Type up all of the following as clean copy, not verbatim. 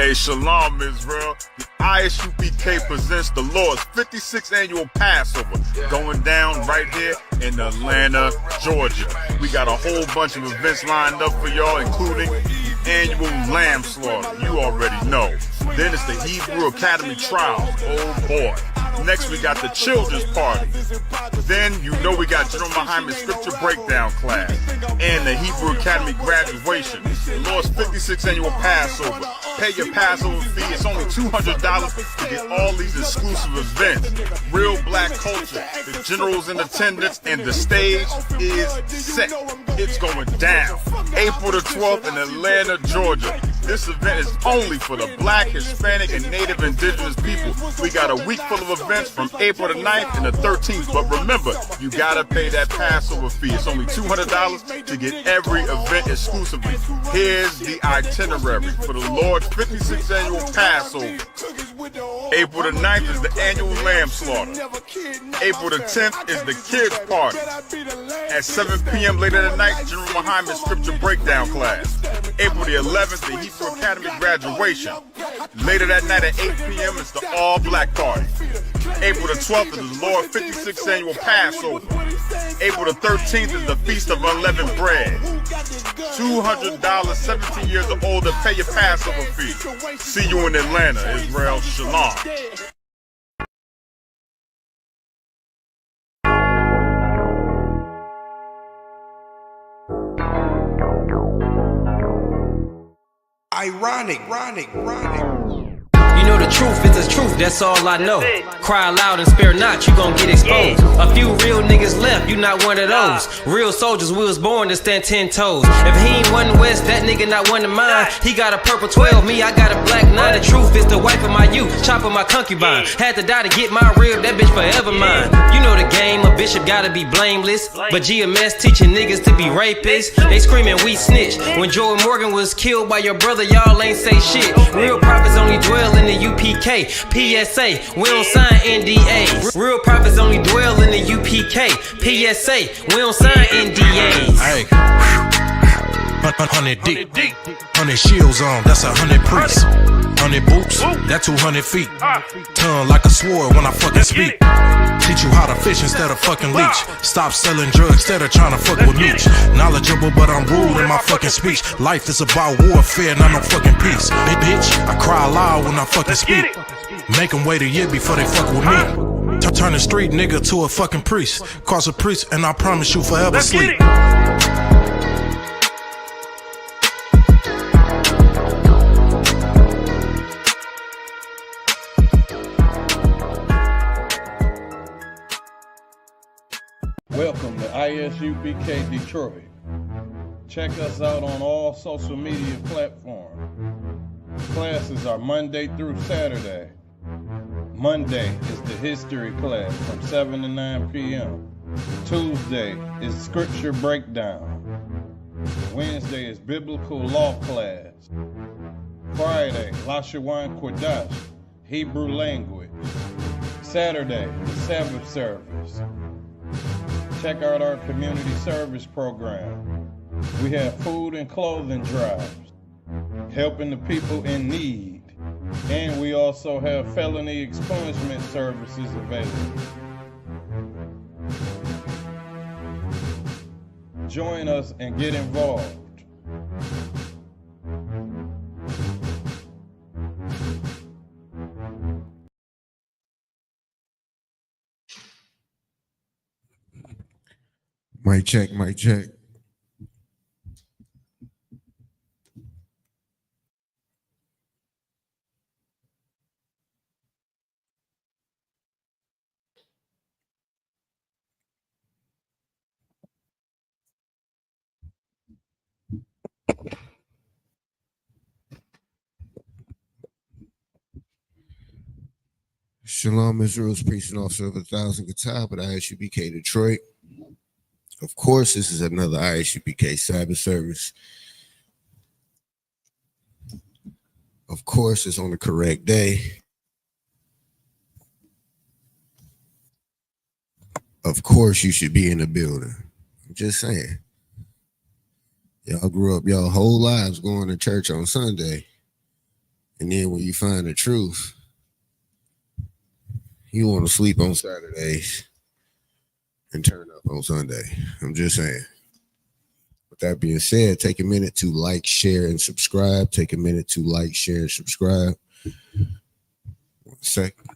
Hey, Shalom, Israel. The ISUPK presents the Lord's 56th annual Passover going down right here in Atlanta, Georgia. We got a whole bunch of events lined up for y'all, including the annual lamb slaughter. You already know. Then it's the Hebrew Academy trials. Oh boy. Next, we got the children's party. Then, you know, we got General Muhammad's scripture breakdown class and the Hebrew Academy graduation. The Lord's 56th annual Passover. Pay your Passover fee. It's only $200 to get all these exclusive events. Real black culture. The general's in attendance and the stage is set. It's going down. April the 12th in Atlanta, Georgia. This event is only for the black, Hispanic, and Native indigenous people. We got a week full of events from April the 9th and the 13th. But remember, you gotta pay that Passover fee. It's only $200 to get every event exclusively. Here's the itinerary for the Lord's 56th annual Passover. April the 9th is the annual lamb slaughter. April the 10th is the kids party. At 7 p.m. later that night, General Muhammad's scripture breakdown class. April the 11th, the Hebrew Academy graduation. Later that night at 8 p.m. is the all-black party. April the 12th is the Lord's 56th annual Passover. April the 13th is the Feast of Unleavened Bread. $200, 17 years or older, pay your Passover fee. See you in Atlanta, Israel. Shalom. Ironic. You know the truth is the truth, that's all I know. Cry loud and spare not, you gon' get exposed. A few real niggas left, you not one of those. Real soldiers, we was born to stand 10 toes. If he ain't one West, that nigga not one of mine. He got a purple 12, me, I got a black 9. The truth is the wife of my youth, chop of my concubine. Had to die to get my rib, that bitch forever mine. You know the game, a bishop gotta be blameless. But GMS teaching niggas to be rapists. They screaming we snitch. When Joey Morgan was killed by your brother, y'all ain't say shit. Real prophets only dwell in the UPK, PSA, we don't sign NDAs. Real prophets only dwell in the UPK, PSA, we don't sign NDAs. Hey, 100 deep, 100 shields on, that's 100 priests. 100 boots, that's 200 feet. Tongue like a sword when I fucking speak. Teach you how to fish instead of fucking leech. Stop selling drugs instead of trying to fuck with Meech. Knowledgeable but I'm rude in my fucking speech. Life is about warfare, not no fucking peace. Hey bitch, I cry loud when I fucking speak. Make them wait a year before they fuck with me. Turn a street nigga to a fucking priest. Cross a priest and I promise you forever sleep. Welcome to ISUPK Detroit. Check us out on all social media platforms. Classes are Monday through Saturday. Monday is the history class from 7 to 9 p.m. Tuesday is scripture breakdown. Wednesday is biblical law class. Friday, Lashawan Kodash, Hebrew language. Saturday, the Sabbath Service. Check out our community service program. We have food and clothing drives, helping the people in need. And we also have felony expungement services available. Join us and get involved. Mic check. Shalom, Israel's priest and officer of 1,000 Katah, but ISUPK Detroit. Of course, this is another ISUPK Sabbath service. Of course, it's on the correct day. Of course, you should be in the building. I'm just saying. Y'all grew up y'all whole lives going to church on Sunday. And then when you find the truth, you want to sleep on Saturdays and turn up on Sunday. I'm just saying. With that being said, take a minute to like, share, and subscribe. Take a minute to like, share, and subscribe. 1 second.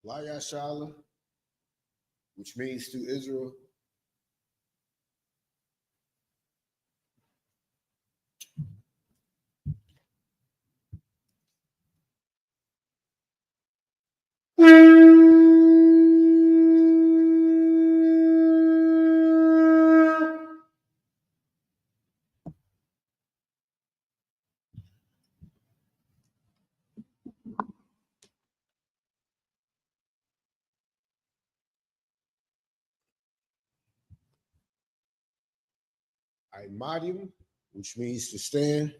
Layashala, which means to Israel. Imadium, which means to stand.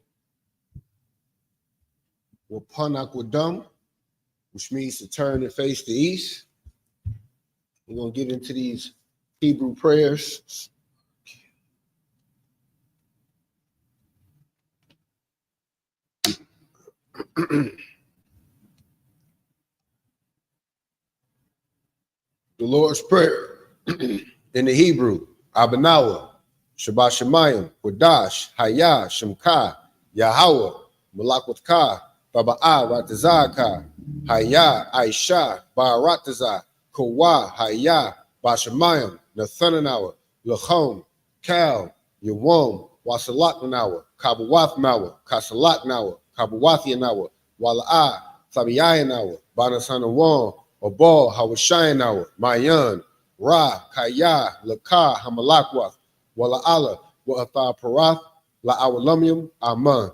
Wapanakwadam, which means to turn and face the east. We're going to get into these Hebrew prayers. The Lord's Prayer in the Hebrew, Abanawa, Shabbat Shemayim, Wadash, Hayah, Shemka, Yahweh, Malakwatka, Baba'a, Ratazaka, Hayah, Aisha, Ba'arataza, Kawa, Hayah, Bashamayim, Nathanawa, Lachom, Kal, Yawom, Wasalatmanawa, Kabawathnawa, Kasalatnawa, Kabawathiyanawa, Wala'a, Sabiyanawa, Banasanawan, Abal, Hawashayanawa, Mayan, Ra, Kaya, Laka, Hamalakwath, Wala'ala, Wa'atha Parath, La'awalumium, Aman.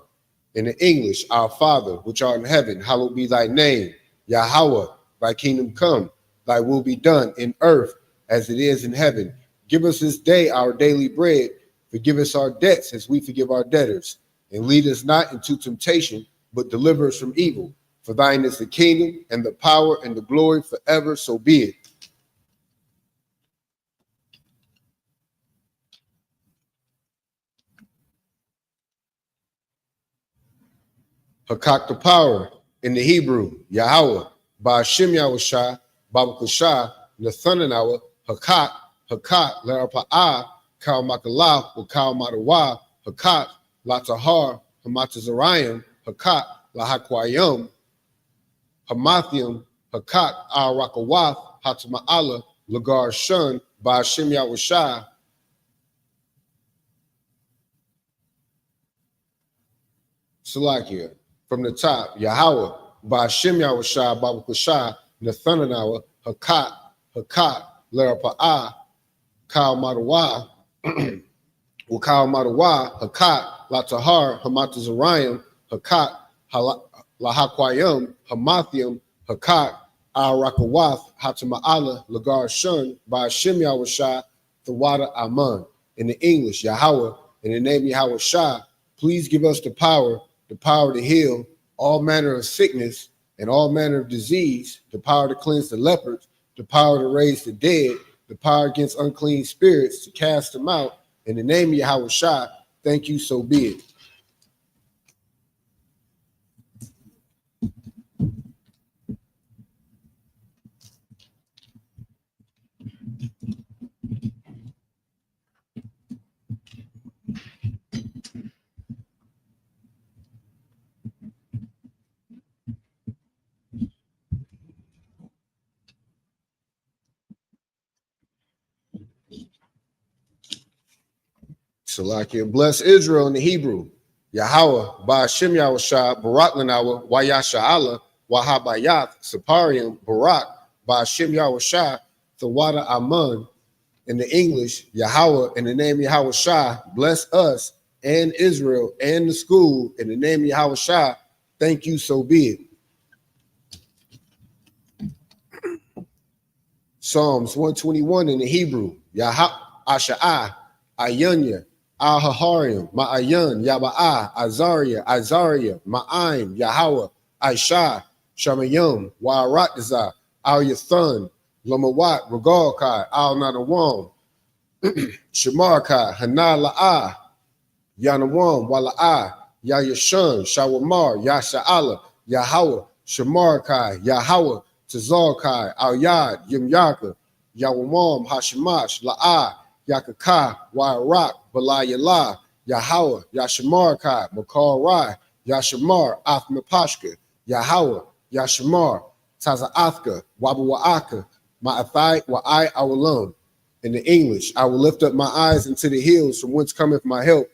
In the English, our Father, which art in heaven, hallowed be thy name. Yahweh, thy kingdom come, thy will be done in earth as it is in heaven. Give us this day our daily bread. Forgive us our debts as we forgive our debtors. And lead us not into temptation, but deliver us from evil. For thine is the kingdom and the power and the glory forever, so be it. Hakak the power in the Hebrew, Yahweh, Ba'ashem Yahushua, Babakushah, Nathanawa, Hakak, Hakak, Larapa'ah, Kal Makalah, Wakal Madawa, Hakat, Latahar, Hamatazarayim, Hakat, Lahakwayim, Hamathium, Hakat, Al Rakawath, Hatama'ala, Lagar Shun, by Hashem Yahushai. Salakia, from the top, Yahweh, by Hashem Yahushai, Babu Kushai, Nathanawa, Hakat, Hakat, Larapa'ah, Kal Madawa, Wakal Madawa, Hakat, Latahar, Hamatazarayim, Hakat, Lahakwayim, Hamathium, Hakat, Al Rakawath, Hatama'ala, Lagar Shun, by Hashem Yahushai, Thawada Aman. In the English, Yahweh, in the name of Yahushai, please give us the power to heal all manner of sickness and all manner of disease, the power to cleanse the lepers, the power to raise the dead, the power against unclean spirits, to cast them out. In the name of Yahushua, thank you, so be it. Salakia, bless Israel in the Hebrew. Yahweh, by Hashem Yahushua, Barak Lanawa, Wayasha Allah, Wahabayath, Saparium, Barak, by Hashem Yahushua, Thawada Aman. In the English, Yahweh, in the name of Yahushua, bless us and Israel and the school. In the name of Yahushua, thank you, so be it. Psalms 121 in the Hebrew. Yahweh, Asha'ah, Ayunya, Al-Haharium, Ma'ayan, Yaba'ah, Azariah, Ma'aim, Yahweh, Aisha, Shamayim, Wa'aratazah, Al-Yathan, Lamawat, Regalkai, Al-Nadawam, Shamarkai, Hanala'ah, Yanawam, Wala'ah, Yayashun, Shawamar, Yasha'ala, Yahweh, Shamarkai, Yahweh, Tazarkai, Al-Yad, Yimyaka, Yawamam, Hashemash, La'ah, Yakaka, Wa'arak, Balayala, Yahweh, Yashamarkai, Makar Rai, Yashamar, Athmapashka, Yahweh, Yashamar, Taza'athka, Wabuwa'aka, Ma'athai, Wa'ai Awalam. In the English, I will lift up my eyes into the hills from whence cometh my help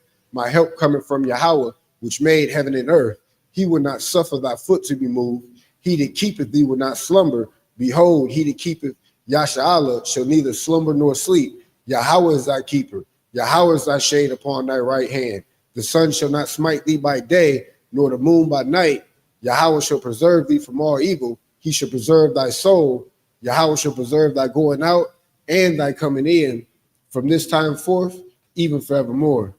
cometh from Yahweh, which made heaven and earth. He will not suffer thy foot to be moved. He that keepeth thee will not slumber. Behold, he that keepeth Yasha'Allah shall neither slumber nor sleep. Yahweh is thy keeper. Yahweh is thy shade upon thy right hand. The sun shall not smite thee by day, nor the moon by night. Yahweh shall preserve thee from all evil. He shall preserve thy soul. Yahweh shall preserve thy going out and thy coming in from this time forth, even forevermore.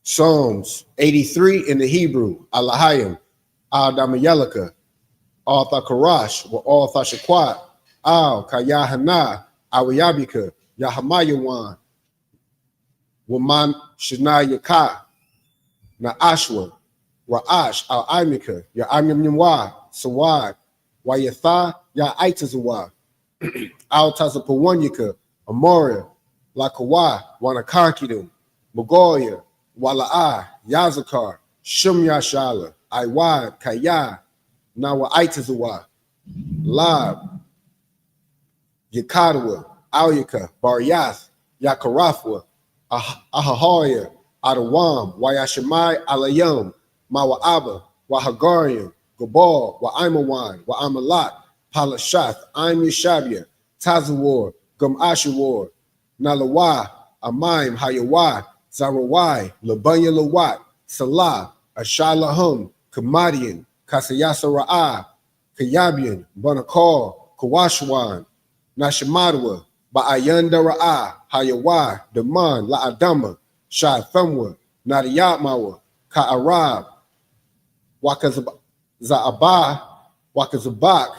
Psalms 83 in the Hebrew. Alahayim, Al-Damayalaka, Al-Thakarash, wa Al-Thashakwat, Al-Kayahana, Awiyabika, Yahamayawan, Waman Shanayaka, Naashwa, Ra'ash, Al-Imika, Ya'amyamwa, Sawad, Wayatha, Ya'aitazawa, Al-Tazapawanyika, Amoria, Lakawa, Wanakakidum, Magoya, Wala'a, Yazakar, Shumyashala, Iwad, Kaya, Nawa Aitazawa, Lab, Yakadawa, Alyaka, Baryath, Yakarafwa, Ahahaya, Adawam, Wayashamai, Alayam, Mawa'aba, Wahagarian, Gabal, Wa'aimawan, Wa'amalat, Palashath, Aim Yashabia, Tazawar, Gum Ashawar, Nalawa, Amaim, Hayawai, Zarawai, Labanya Lawat, Salah, Ashalahum, Kamadian, Kasayasa Ra'ah, Kayabian, Banakar, Kawashwan, Nashamadwa, Ba'ayanda Ra'ah, Hayawai, Daman, La'adama, Shai Thamwa, Nadiyatmawa, Ka'arab, Wakazabah, Wakazabak,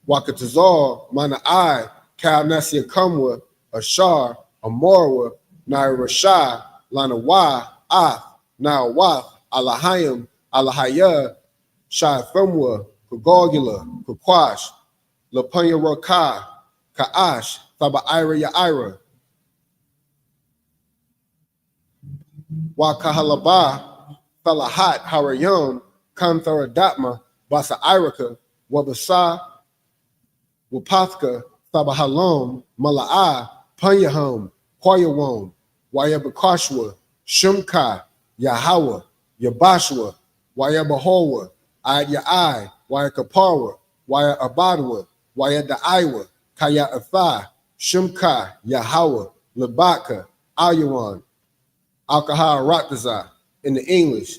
Wakatazar, Mana'ai, Kal Nasia Kamwa, Ashar, Amorwa, Nairashah, Lanawa, Nawath, Alahayim, Alahaya, Shai Thamwa, Kagogula, Kakwash, Lapanya Rakah, Ka'ash, Thaba Ira Ya'ira, Wa Kahalaba, Thalahat, Harayam, Kanthara Datma, Basa Iraka, Wabasa, Wapathka, Thaba Halom, Mala'a, Panyaham, Quayawam, Wayabakashwa, Shumka, Yahawa, Yabashwa, Wayabahowa, Ayad Ya'ai, Wayakaparwa, Waya Abadwa, Waya Da'iwa, Kaya Athai, Shumka, Yahawa, Labaka, Ayawan, Alkahar Ratazah. In the English,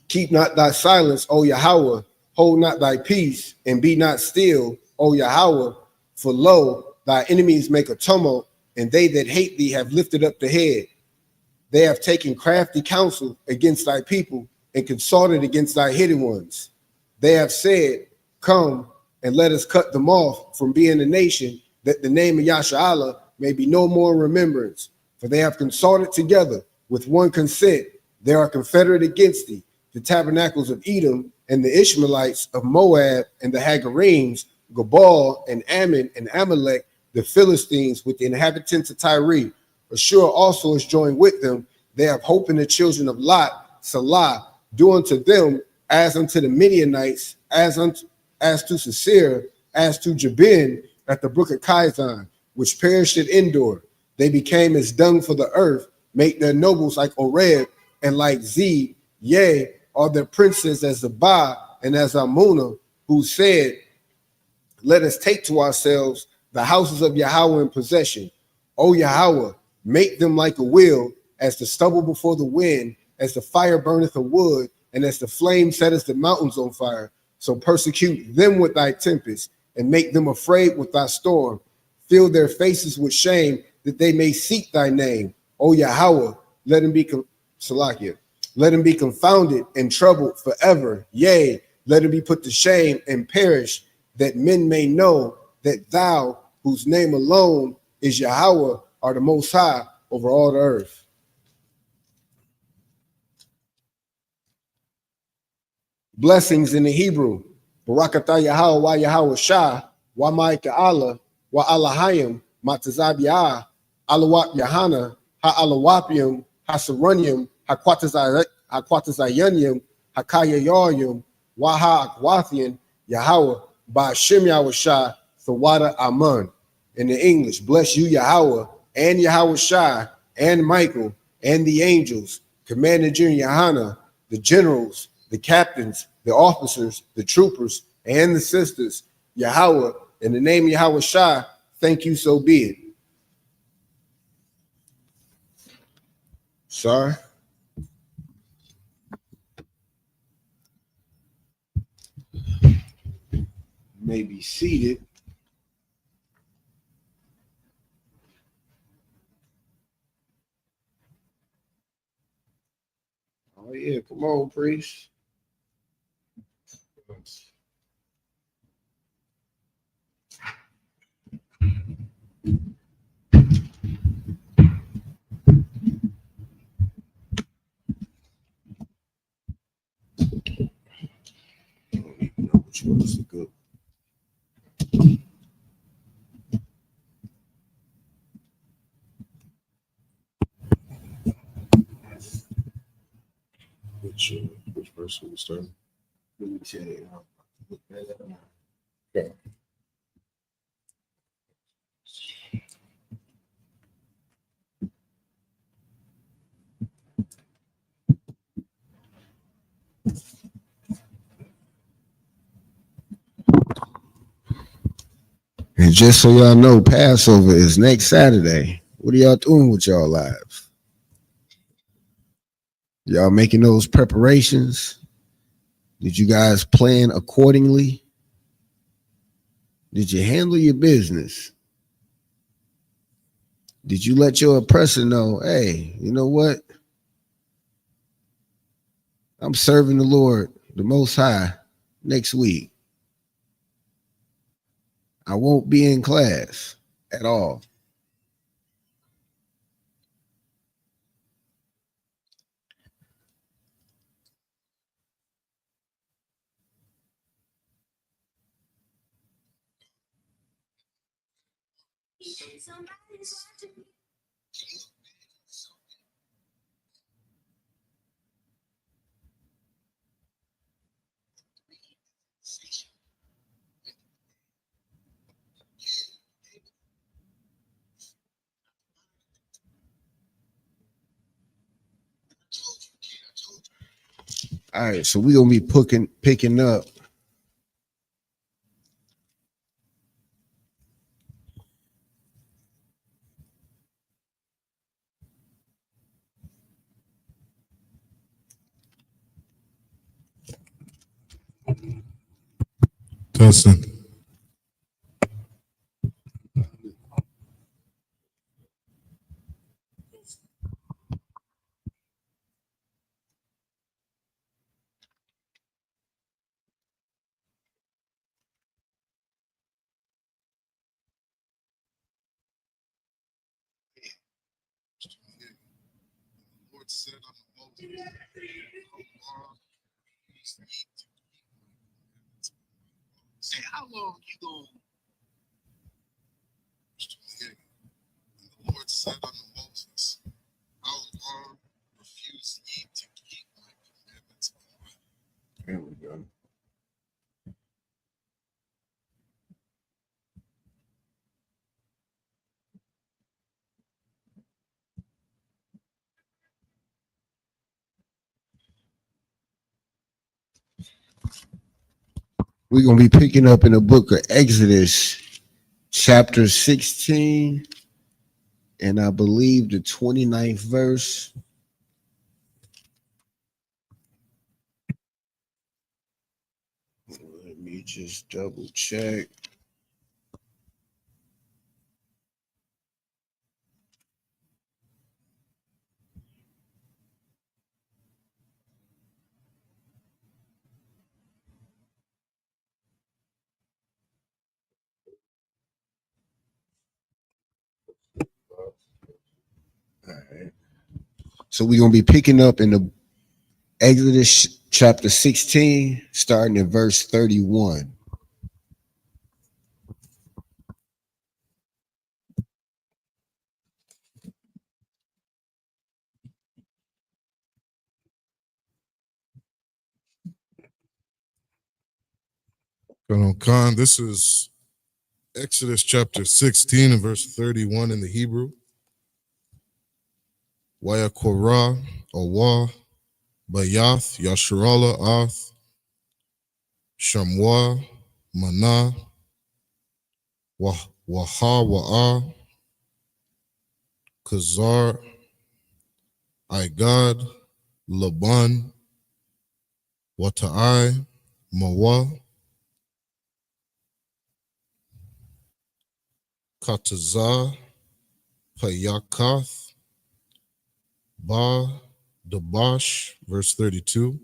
keep not thy silence, O Yahweh, hold not thy peace, and be not still, O Yahweh, for lo, thy enemies make a tumult, and they that hate thee have lifted up the head. They have taken crafty counsel against thy people and consulted against thy hidden ones. They have said, come and let us cut them off from being a nation, that the name of Yasha'Allah may be no more in remembrance. For they have consulted together with one consent. They are confederate against thee, the tabernacles of Edom and the Ishmaelites of Moab and the Hagarenes, Gabal and Ammon and Amalek, the Philistines with the inhabitants of Tyre. Ashur also is joined with them. They have hope in the children of Lot, Salah, do unto them as unto the Midianites, as to Sisera, as to Jabin at the brook of Kizon, which perished at Endor. They became as dung for the earth, make their nobles like Oreb and like Zeb, yea, are their princes as Zabah and as Amunah, who said, let us take to ourselves the houses of Yahweh in possession. O Yahweh, make them like a wheel, as the stubble before the wind, as the fire burneth a wood, and as the flame setteth the mountains on fire. So persecute them with thy tempest, and make them afraid with thy storm. Fill their faces with shame, that they may seek thy name. O Yahweh, let them be let them be confounded and troubled forever. Yea, let them be put to shame and perish, that men may know that thou, whose name alone is Yahweh, are the most high over all the earth. Blessings in the Hebrew. Barakatah Yahweh, wa Yahweh Shah, wa Ma'ika Allah, wa Allahayim, Matazabiyah, Alawat Yahana, Ha-Alawapium, Ha-Sarunium, Ha-Quatazayanium, Ha-Kayayaryum, Waha-Akwathian, Yahweh, Ba'ashem Yahweh Shah, Thawada Aman. In the English, bless you, Yahweh, and Yahweh Shai, and Michael, and the angels, Commander General Yahana, the generals, the captains, the officers, the troopers, and the sisters, Yahweh, in the name of Yahweh Shai, thank you, so be it. Sorry. May be seated. Oh yeah, come on, priest. I don't even know which one is the good. Which verse will we start? Let me tell you. Okay. And just so y'all know, Passover is next Saturday. What are y'all doing with y'all lives? Y'all making those preparations? Did you guys plan accordingly? Did you handle your business? Did you let your oppressor know, hey, you know what? I'm serving the Lord, the Most High, next week. I won't be in class at all. All right, so we're gonna be picking up. Testing. Say, how long you gonna? The Lord said unto Moses, how long refuse ye to keep my commandments? There we go. We're gonna be picking up in the book of Exodus, chapter 16, and I believe the 29th verse. Let me just double check. All right. So we're gonna be picking up in the Exodus chapter 16, starting at verse 31. Khan, this is Exodus chapter 16 and verse 31 in the Hebrew. Waya Korah, Awa, Bayath, Yasharala, Ath, Shamwa, Mana, Waha, Wa'a, Kazar, Igad, Laban, Wata'ai, Mawa, Katazah, Payakath, Ba, Dabash, verse 32.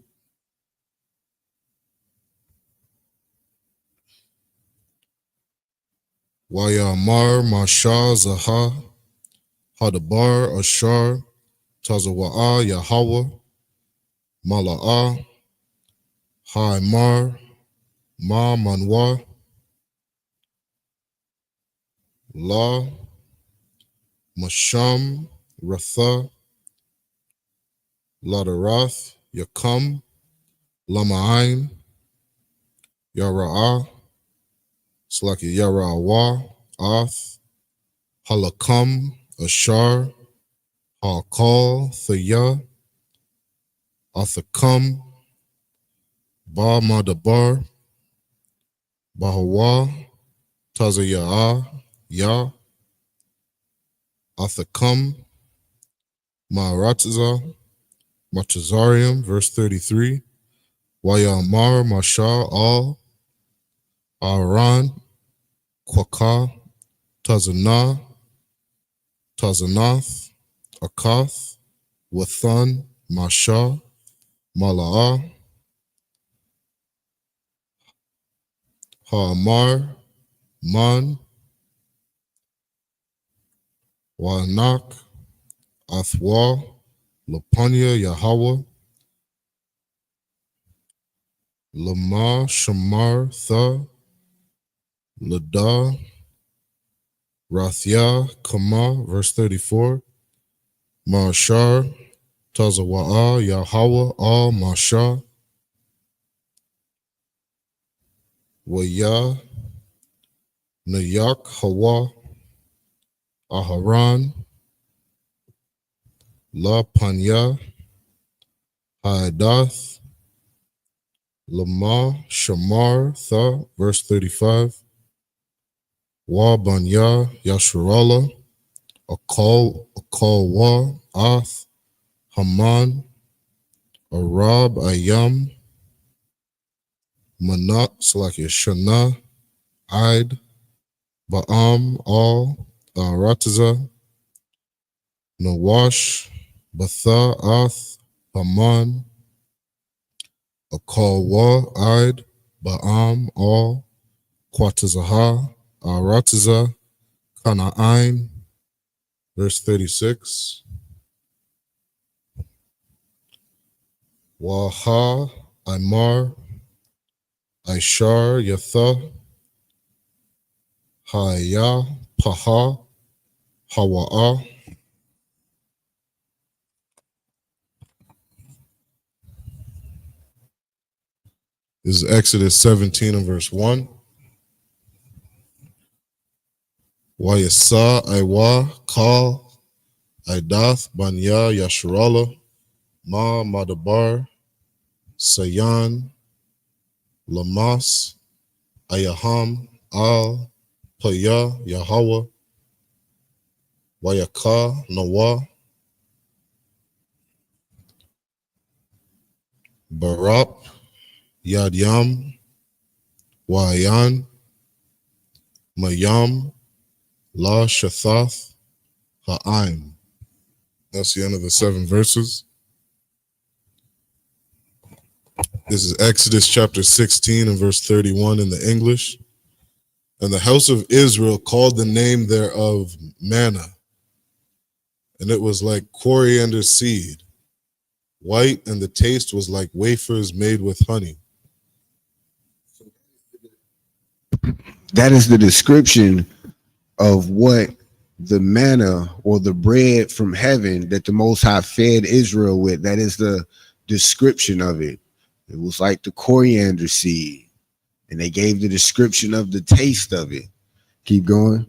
Wayamar, Masha, Zaha, Hadabar, Ashar, Tazawa'a, Yahweh, Mala'ah, Haimar, Ma Manwa, La, Masham, Ratha, Ladarath, Yakam, Lama'ain, Yara'ah, Slaki Yara'awa, Ath, Halakam, Ashar, Hakal, Thaya, Athakam, Ba Madabar, Bahawa, Tazaya'a, Ya, Athakam, Ma'aratza, Matazarium, verse 33. Wayamar, Masha, Al, Aran, Kwaka, Tazanah, Tazanath, Akath, Wathan, Masha, Mala'ah, Ha'amar, Man, Wa'anak, Athwa, Lapanya, Yahweh, Lama, Shamar, Tha, Lada, Rathia, Kama, verse 34. Mashar, Tazawa'a, Yahweh, Al, Mashar. Waya, Nayak, Hawa, Aharan, La Panya, Hadath, Lama, Shamar, Tha, verse 35. Wa Banya, Yasharala, Akal, Wa, Ath, Haman, Arab, Ayam, Manat, Salakia, Shana, Id, Ba'am, Al, Ratiza, Nawash, Batha, Ath, Haman, Akal, Wa, Id, Ba'am, Al, Quatazaha, Ratiza, Kana'ain, verse 36. Waha, Imar, Ishar, Yatha, Haya, Paha, Hawa'a. This is Exodus 17 and verse 1. Wayasa, Iwa, Kal, Idath, Banya, Yasharala, Ma, Madabar, Sayan, Lamas, Ayaham, Al, Paya, Yahweh, Wayaka, Nawa, Barap, Yadyam, Wayan, Mayam, La Shathath, Ha'aim. That's the end of the 7 verses. This is Exodus chapter 16 and verse 31 in the English. And the house of Israel called the name thereof manna, and it was like coriander seed, white, and the taste was like wafers made with honey. That is the description of what the manna or the bread from heaven that the Most High fed Israel with. That is the description of it. It was like the coriander seed, and they gave the description of the taste of it. Keep going.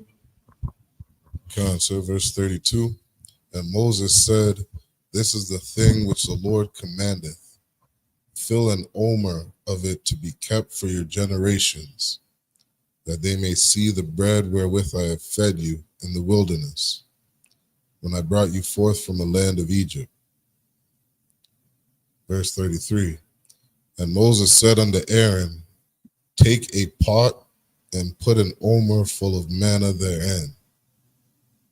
So verse 32. And Moses said, this is the thing which the Lord commandeth. Fill an omer of it to be kept for your generations, that they may see the bread wherewith I have fed you in the wilderness, when I brought you forth from the land of Egypt. Verse 33. And Moses said unto Aaron, take a pot and put an omer full of manna therein,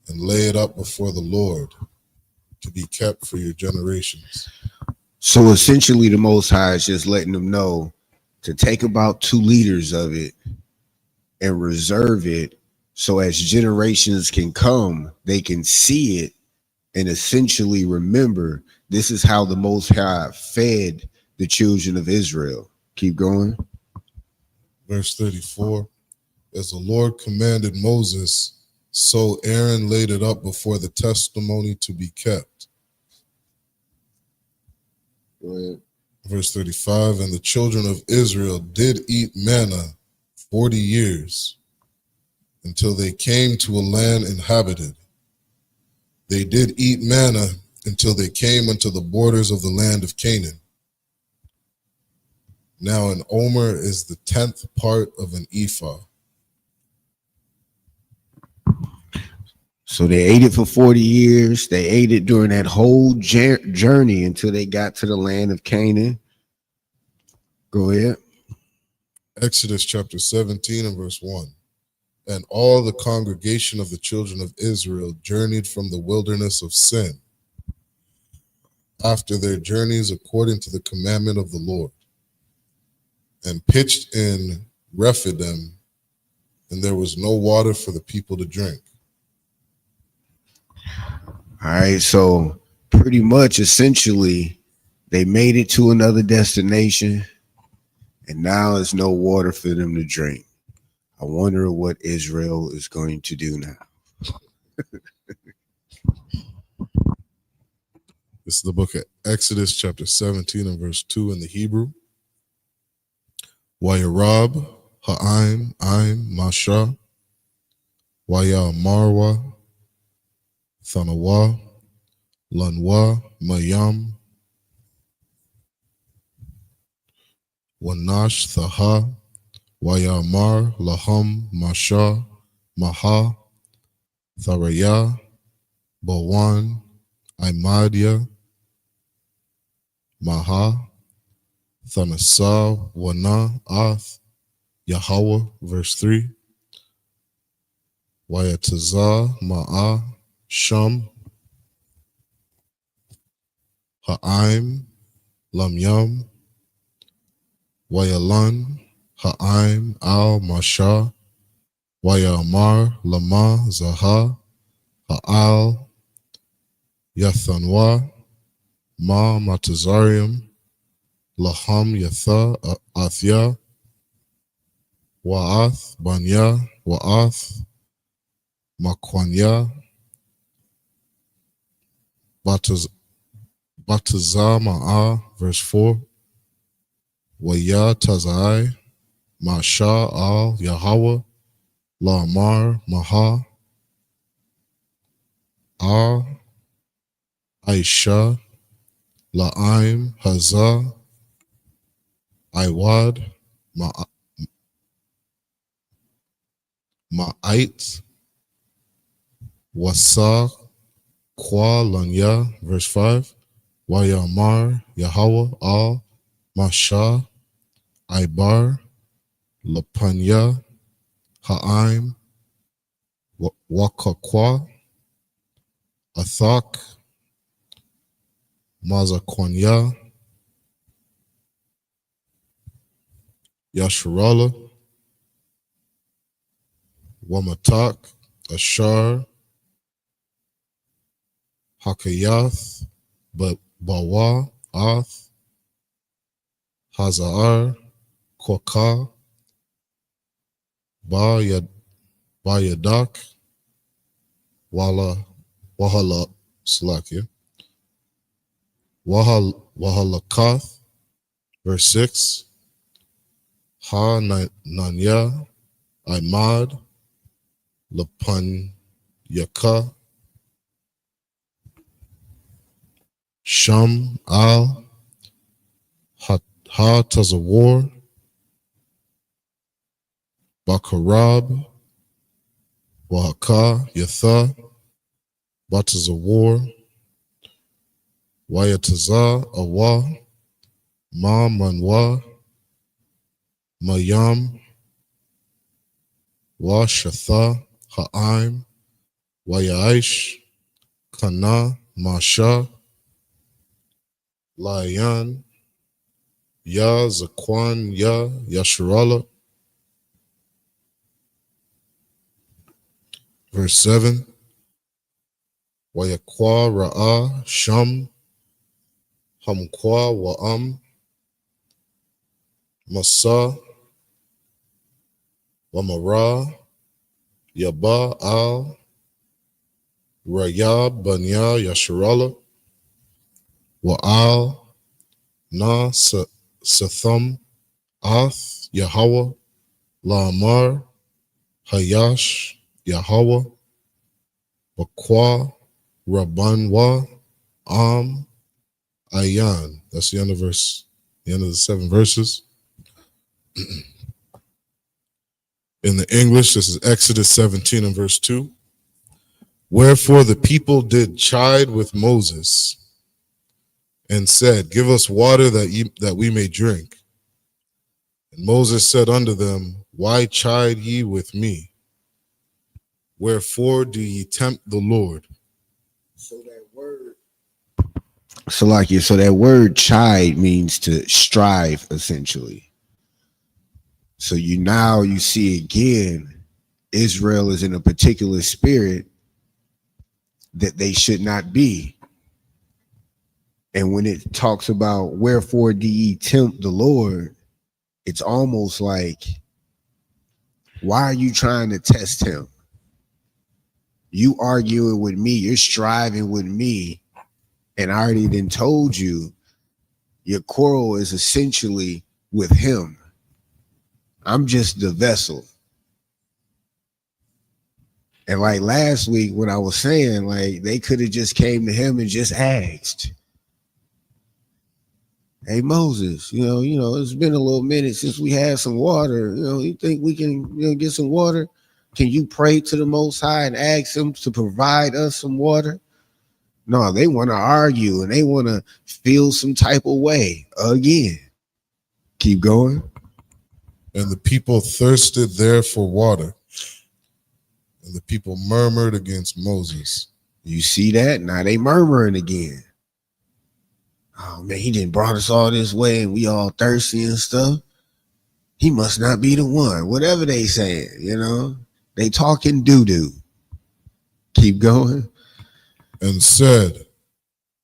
and lay it up before the Lord to be kept for your generations. So essentially the Most High is just letting them know to take about 2 liters of it and reserve it, so as generations can come, they can see it and essentially remember this is how the Most High fed the children of Israel. Keep going. Verse 34. As the Lord commanded Moses, so Aaron laid it up before the testimony to be kept. Go ahead. Verse 35. And the children of Israel did eat manna 40 years, until they came to a land inhabited. They did eat manna until they came unto the borders of the land of Canaan. Now an omer is the 10th part of an ephah. So they ate it for 40 years. They ate it during that whole journey until they got to the land of Canaan. Go ahead. Exodus chapter 17 and verse 1. And all the congregation of the children of Israel journeyed from the wilderness of Sin, after their journeys according to the commandment of the Lord, and pitched in Rephidim, and there was no water for the people to drink. All right, so pretty much essentially they made it to another destination, and now there's no water for them to drink. I wonder what Israel is going to do now. This is the book of Exodus, chapter 17 and verse 2 in the Hebrew. Wayarab ha'aim aim masha waya marwa thanawa lanwa mayam wanash thaha waya mar laham masha maha tharaya bawan imadia maha Thanasa Wana Ath Yahweh, verse 3. Wayataza Ma'a Sham Ha'aim Lam Yam Wayalan Ha'aim Al Masha Wayamar Lama Zaha Ha'al Yathanwa Ma Matazarium Laham Yatha Athya Wa'ath Banya Wa'ath Makwanya Batazama'a, verse 4. Waya Tazai Masha Al Yahweh La'amar Maha Ar Aisha La'aim Hazah Iwad Ma'ait Wasa Kwa Lanya, verse 5. Wayamar Yahweh Al Masha Ibar Lapanya Ha'aim Wakakwa Athak Mazakwanya Yasharala Wamatak Ashar Hakayath Bawa Ath Hazar Koka Bayadak Wahala Salakia Wahalakath, verse 6. Ha Nanya Imad Lapan Yaka Sham Al Ha Tazawar Bakarab Wahaka Yatha Batazawar Wayataza Awa Ma Manwa Mayam Wa Shatha Ha'aim Wayaish Kana Masha Layan Ya Zakwan Ya Yasharala. Verse 7. Wayakwa Ra'a Sham Hamkwa Wa'am Masa Wamara Yaba Al Raya Banya Yasharala Wa'al Na Satham Ath Yahweh La'amar Hayash Yahweh Wakwa Rabbanwa Am Ayan. That's the end of the 7 verses. In the English, this is Exodus 17 and verse 2. Wherefore the people did chide with Moses and said, Give us water that we may drink. And Moses said unto them, Why chide ye with me? Wherefore do ye tempt the Lord? So that word chide means to strive, essentially. So you see again, Israel is in a particular spirit that they should not be. And when it talks about wherefore do ye tempt the Lord, it's almost like, why are you trying to test him? You arguing with me, you're striving with me, and I already then told you your quarrel is essentially with him. I'm just the vessel. And like last week when I was saying, like, they could have just came to him and just asked, hey Moses, it's been a little minute since we had some water. You think we can get some water? Can you pray to the Most High and ask him to provide us some water? No, they want to argue and they want to feel some type of way again. Keep going. And the people thirsted there for water, and the people murmured against Moses. You see that? Now they murmuring again. Oh man, he didn't brought us all this way and we all thirsty and stuff. He must not be the one. Whatever they saying, they talking doo-doo. Keep going. And said,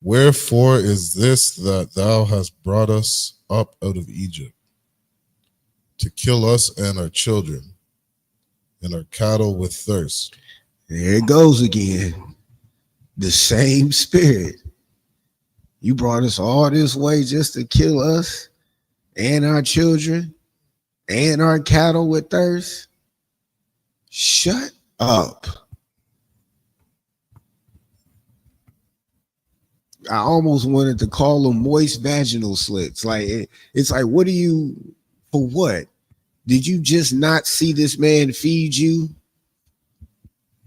wherefore is this that thou hast brought us up out of Egypt, to kill us and our children and our cattle with thirst? There it goes again. The same spirit. You brought us all this way just to kill us and our children and our cattle with thirst? Shut up. I almost wanted to call them moist vaginal slits. Like, it's like, what are you, for what? Did you just not see this man feed you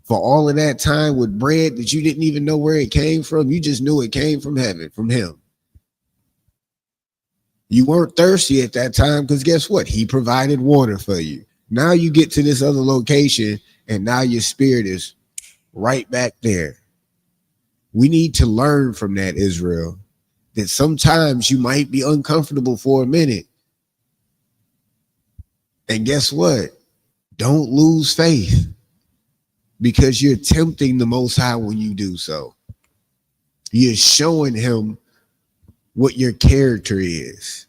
for all of that time with bread that you didn't even know where it came from? You just knew it came from heaven, from him. You weren't thirsty at that time because guess what? He provided water for you. Now you get to this other location and now your spirit is right back there. We need to learn from that, Israel, that sometimes you might be uncomfortable for a minute. And guess what? Don't lose faith, because you're tempting the Most High when you do so. You're showing him what your character is.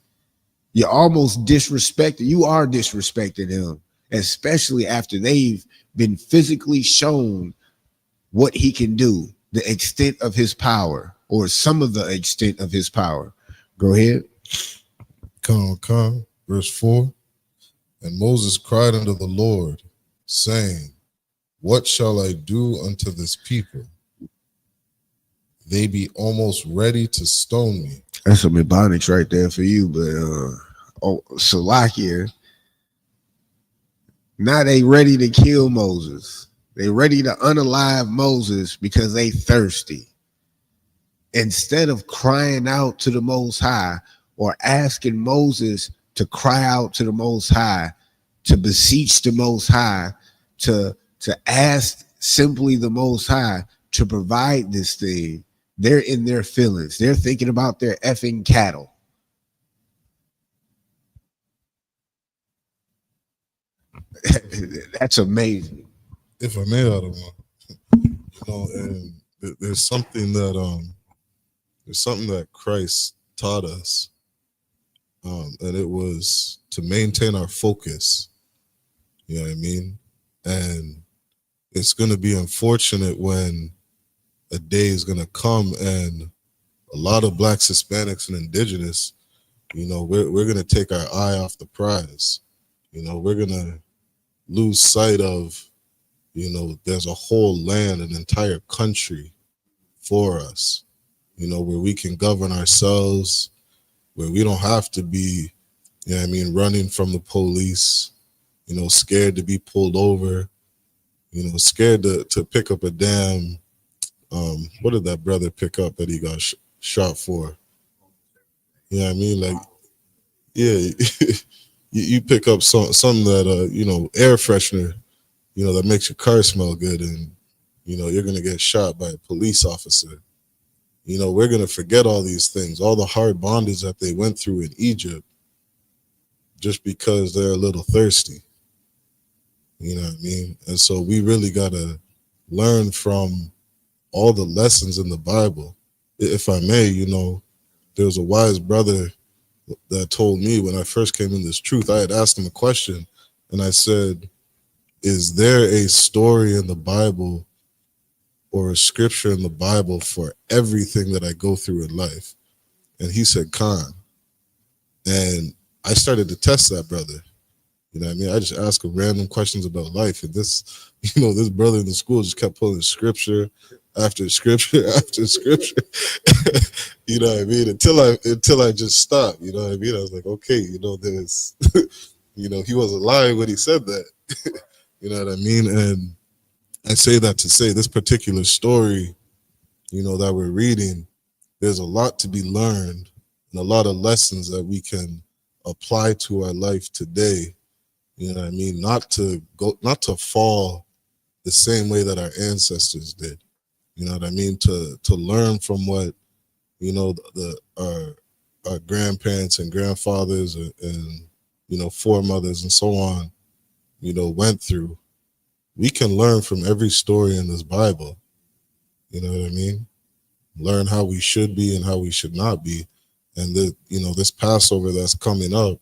You're almost disrespecting. You are disrespecting him, especially after they've been physically shown what he can do, the extent of his power, or some of the extent of his power. Go ahead. Come. Verse 4. And Moses cried unto the Lord, saying, what shall I do unto this people? They be almost ready to stone me. That's some ebonics right there for you, but Salakia. Now they ready to kill Moses. They ready to unalive Moses because they thirsty. Instead of crying out to the Most High or asking Moses to cry out to the Most High, to beseech the Most High, to ask simply the Most High to provide this thing, they're in their feelings. They're thinking about their effing cattle. That's amazing. If I may, and there's something that Christ taught us, and it was to maintain our focus. You know what I mean? And it's going to be unfortunate when a day is going to come and a lot of Blacks, Hispanics, and Indigenous, we're going to take our eye off the prize. We're going to lose sight of, there's a whole land, an entire country for us, where we can govern ourselves, where we don't have to be, running from the police, scared to be pulled over, scared to pick up a damn, what did that brother pick up that he got shot for? You know what I mean? Like, yeah, you pick up something that, air freshener, that makes your car smell good, and, you're going to get shot by a police officer. We're going to forget all these things, all the hard bondage that they went through in Egypt, just because they're a little thirsty. You know what I mean? And so we really got to learn from all the lessons in the Bible. If I may, there was a wise brother that told me when I first came in this truth, I had asked him a question, and I said, is there a story in the Bible or a scripture in the Bible for everything that I go through in life? And he said, Khan. And I started to test that brother. You know what I mean? I just asked him random questions about life. And this, this brother in the school just kept pulling scripture after scripture after scripture. You know what I mean? Until I just stopped. You know what I mean? I was like, okay, there's he wasn't lying when he said that. You know what I mean? And I say that to say this particular story, that we're reading, there's a lot to be learned and a lot of lessons that we can apply to our life today. You know what I mean? Not to fall the same way that our ancestors did. You know what I mean? To learn from what, our grandparents and grandfathers and foremothers and so on, went through. We can learn from every story in this Bible. You know what I mean? Learn how we should be and how we should not be. And this Passover that's coming up,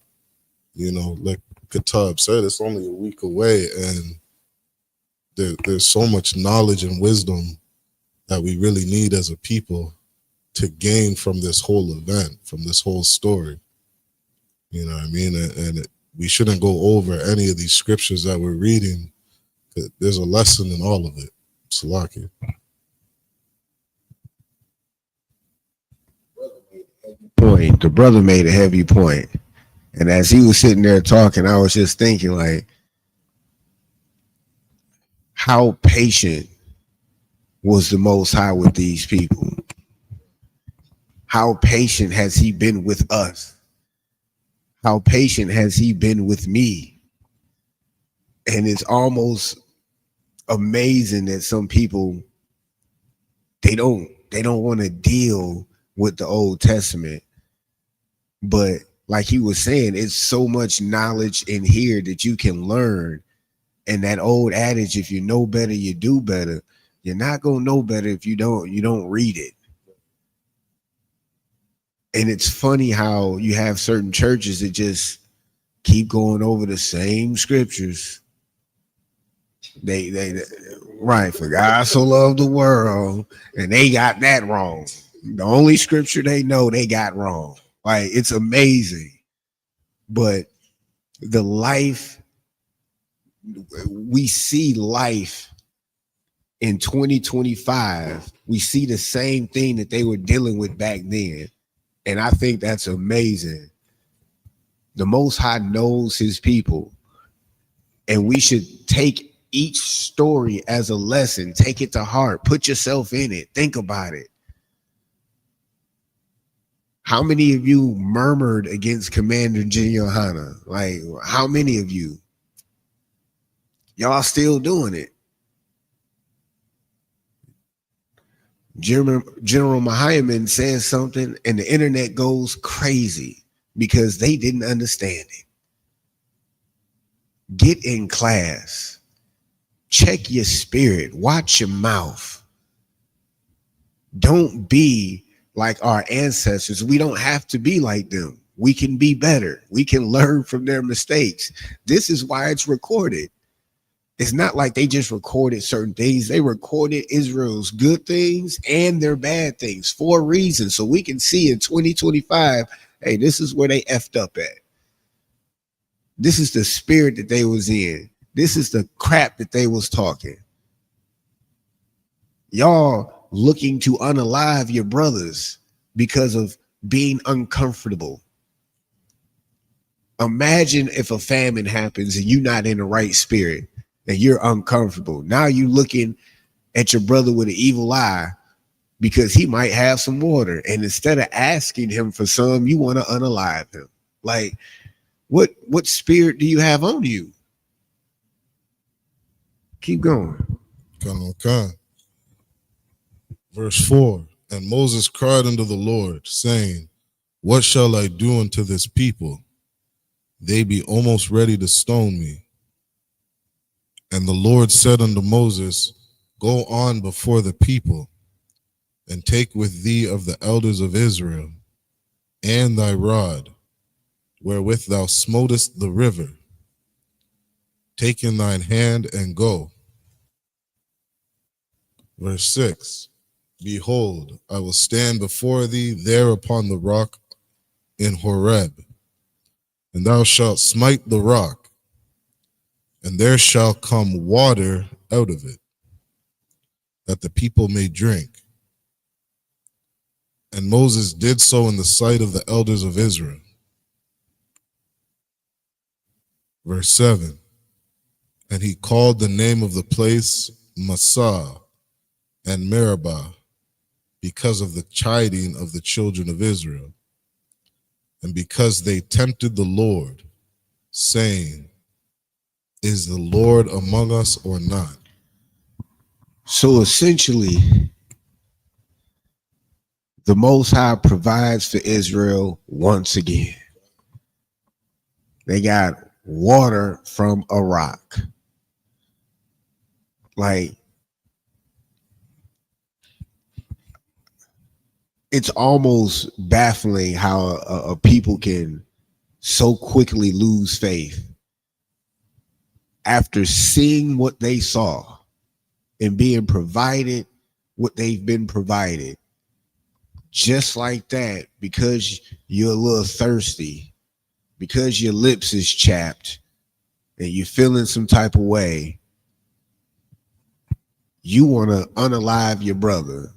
like Katab said, it's only a week away, and there's so much knowledge and wisdom that we really need as a people to gain from this whole event, from this whole story. You know what I mean? And we shouldn't go over any of these scriptures that we're reading. There's a lesson in all of it. Salaki. Point. The brother made a heavy point. And as he was sitting there talking, I was just thinking, like, how patient was the Most High with these people? How patient has he been with us? How patient has he been with me? And it's almost amazing that some people, they don't want to deal with the Old Testament. But like he was saying, it's so much knowledge in here that you can learn. And that old adage, if you know better, you do better. You're not gonna know better if you don't read it. And it's funny how you have certain churches that just keep going over the same scriptures. They right, for God so loved the world, and they got that wrong. The only scripture they know they got wrong. Like, it's amazing. But the life, we see life in 2025, we see the same thing that they were dealing with back then. And I think that's amazing. The Most High knows his people, and we should take each story as a lesson. Take it to heart. Put yourself in it. Think about it. How many of you murmured against Commander Yohana? Like, how many of you? Y'all still doing it. General Mahiman says something and the internet goes crazy because they didn't understand it. Get in class. Check your spirit. Watch your mouth. Don't be like our ancestors. We don't have to be like them. We can be better. We can learn from their mistakes. This is why it's recorded. It's not like they just recorded certain things. They recorded Israel's good things and their bad things for a reason. So we can see in 2025, hey, this is where they effed up at. This is the spirit that they was in. This is the crap that they was talking. Y'all looking to unalive your brothers because of being uncomfortable. Imagine if a famine happens and you're not in the right spirit and you're uncomfortable. Now you looking at your brother with an evil eye because he might have some water. And instead of asking him for some, you want to unalive him. Like, what spirit do you have on you? Keep going. Come. Verse 4, and Moses cried unto the Lord, saying, what shall I do unto this people? They be almost ready to stone me. And the Lord said unto Moses, go on before the people, and take with thee of the elders of Israel, and thy rod, wherewith thou smotest the river. Take in thine hand and go. Verse 6. Behold, I will stand before thee there upon the rock in Horeb, and thou shalt smite the rock, and there shall come water out of it, that the people may drink. And Moses did so in the sight of the elders of Israel. Verse 7. And he called the name of the place Massah and Meribah, because of the chiding of the children of Israel, and because they tempted the Lord, saying, is the Lord among us or not? So essentially, the Most High provides for Israel once again. They got water from a rock. Like, it's almost baffling how a people can so quickly lose faith after seeing what they saw and being provided what they've been provided. Just like that, because you're a little thirsty, because your lips is chapped and you're feeling some type of way, you want to unalive your brother.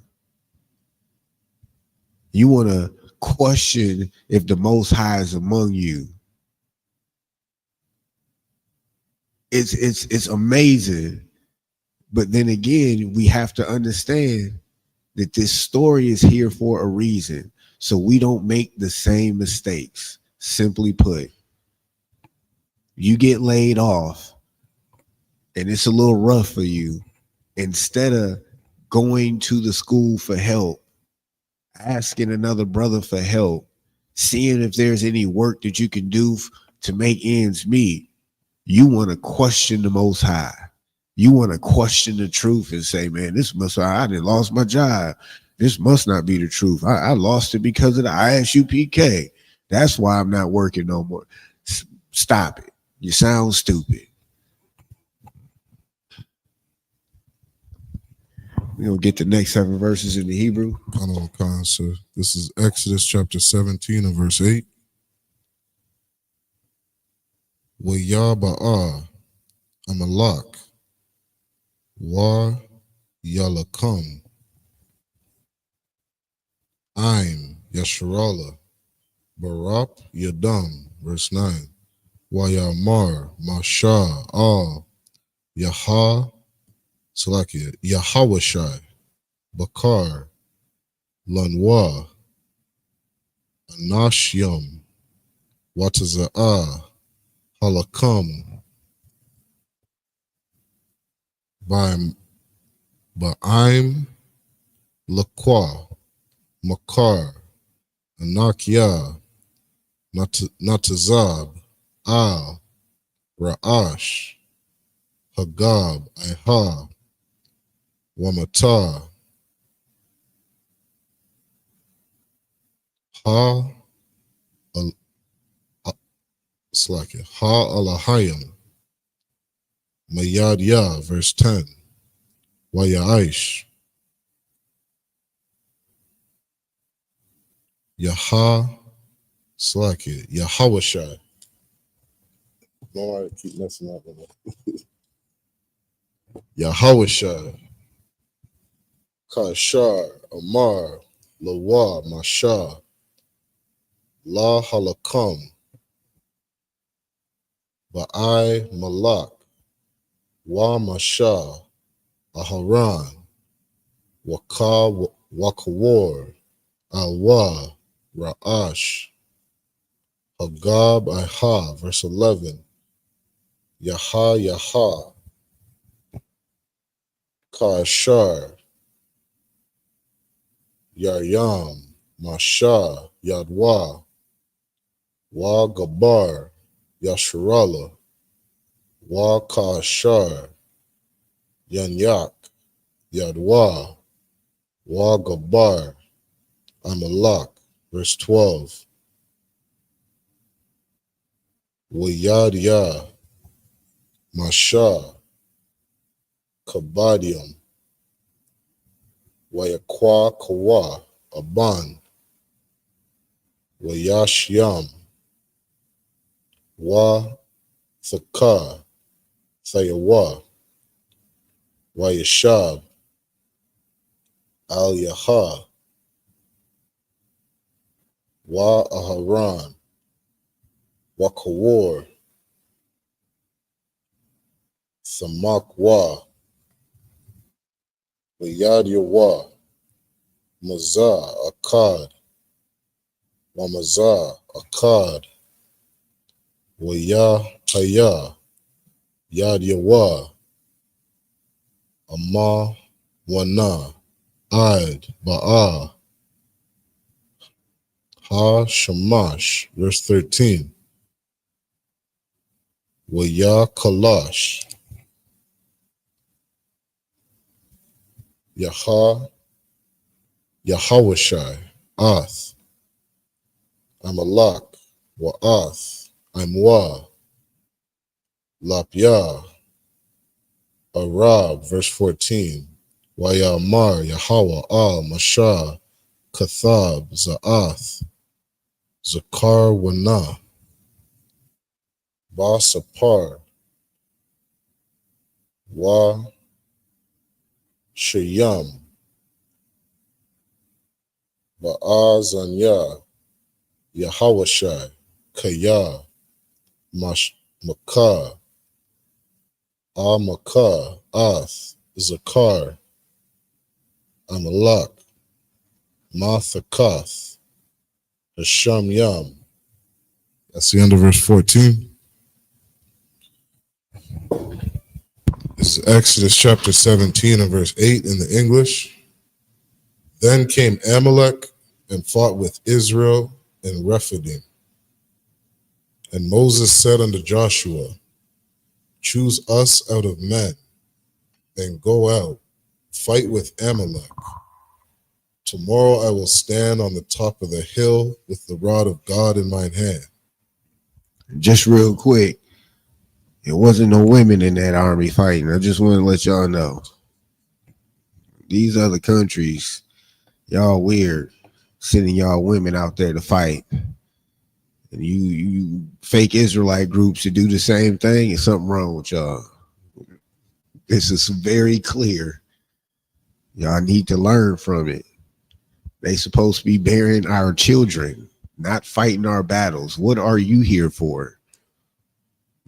You want to question if the Most High is among you. It's amazing. But then again, we have to understand that this story is here for a reason, so we don't make the same mistakes. Simply put, you get laid off and it's a little rough for you. Instead of going to the school for help, asking another brother for help, seeing if there's any work that you can do to make ends meet, you want to question the Most High. You want to question the truth and say, man, I done lost my job. This must not be the truth. I lost it because of the ISUPK. That's why I'm not working no more. Stop it. You sound stupid. We're going to get the next 7 verses in the Hebrew. So this is Exodus chapter 17 and verse 8. Wayaba'a Amalak Wa Yalakam Aim Yasharala Barap Yadam, verse 9. Wayamar Masha Al Yaha Salakia Yahawashai Bakar Lanwa Anashyam Wataza'a Halakam Ba'im Lakwa Makar Anakya Natazab Al Ra'ash Hagab Iha Wamata Ha Slakia Ha Alahayim Mayad Ya, verse 10. Wayaish Yaha Slakia Yahawashai. No, I keep messing up with it. Yahawashai Kashar Amar Lawa Masha La Halakam Ba'ai Malak Wa Masha Aharan Wakawar Alwa Ra'ash Hagab Iha, verse 11. Yaha Kashar Yaryam Masha Yadwa Wa Gabar Yasharala Wa Kashar Yanyak Yadwa Wa Gabar Amalak, verse 12. Wayad Ya Masha Kabadium Wayakwa Kawa, Aban, Wayashyam, Wa Thaka, Thayawa, Wayashab, Al Yaha, Wa Aharan, Wakawar, Samakwa, Wayad Yawa, Mazah, Akkad, Wamazah, Akkad, Waya Haya, Yad Yawa, Amma, Wana, Ad, Ba'a, Ha Shamash, verse 13. Waya Kalash, Yaha, Yahawashai, Ath, Amalak, Wa'ath, Imwa, Lapya, Arab, verse 14. Wayamar, Yahweh, Al, Mashah, Kathab, Za'ath, Zakar, Wana, Basapar, Wa, Shayam, Ba'azanya, Yahawashai, Kaya, Makah, Amakah, Ath, Zakar, Amalak, Mathakath, Hasham Yam. That's the end of verse 14. This is Exodus chapter 17 and verse 8 in the English. Then came Amalek and fought with Israel in Rephidim. And Moses said unto Joshua, choose us out of men, and go out, fight with Amalek. Tomorrow I will stand on the top of the hill with the rod of God in mine hand. Just real quick, there wasn't no women in that army fighting. I just want to let y'all know. These other countries, y'all weird, sending y'all women out there to fight. And you fake Israelite groups to do the same thing, and something wrong with y'all. This is very clear. Y'all need to learn from it. They supposed to be bearing our children, not fighting our battles. What are you here for?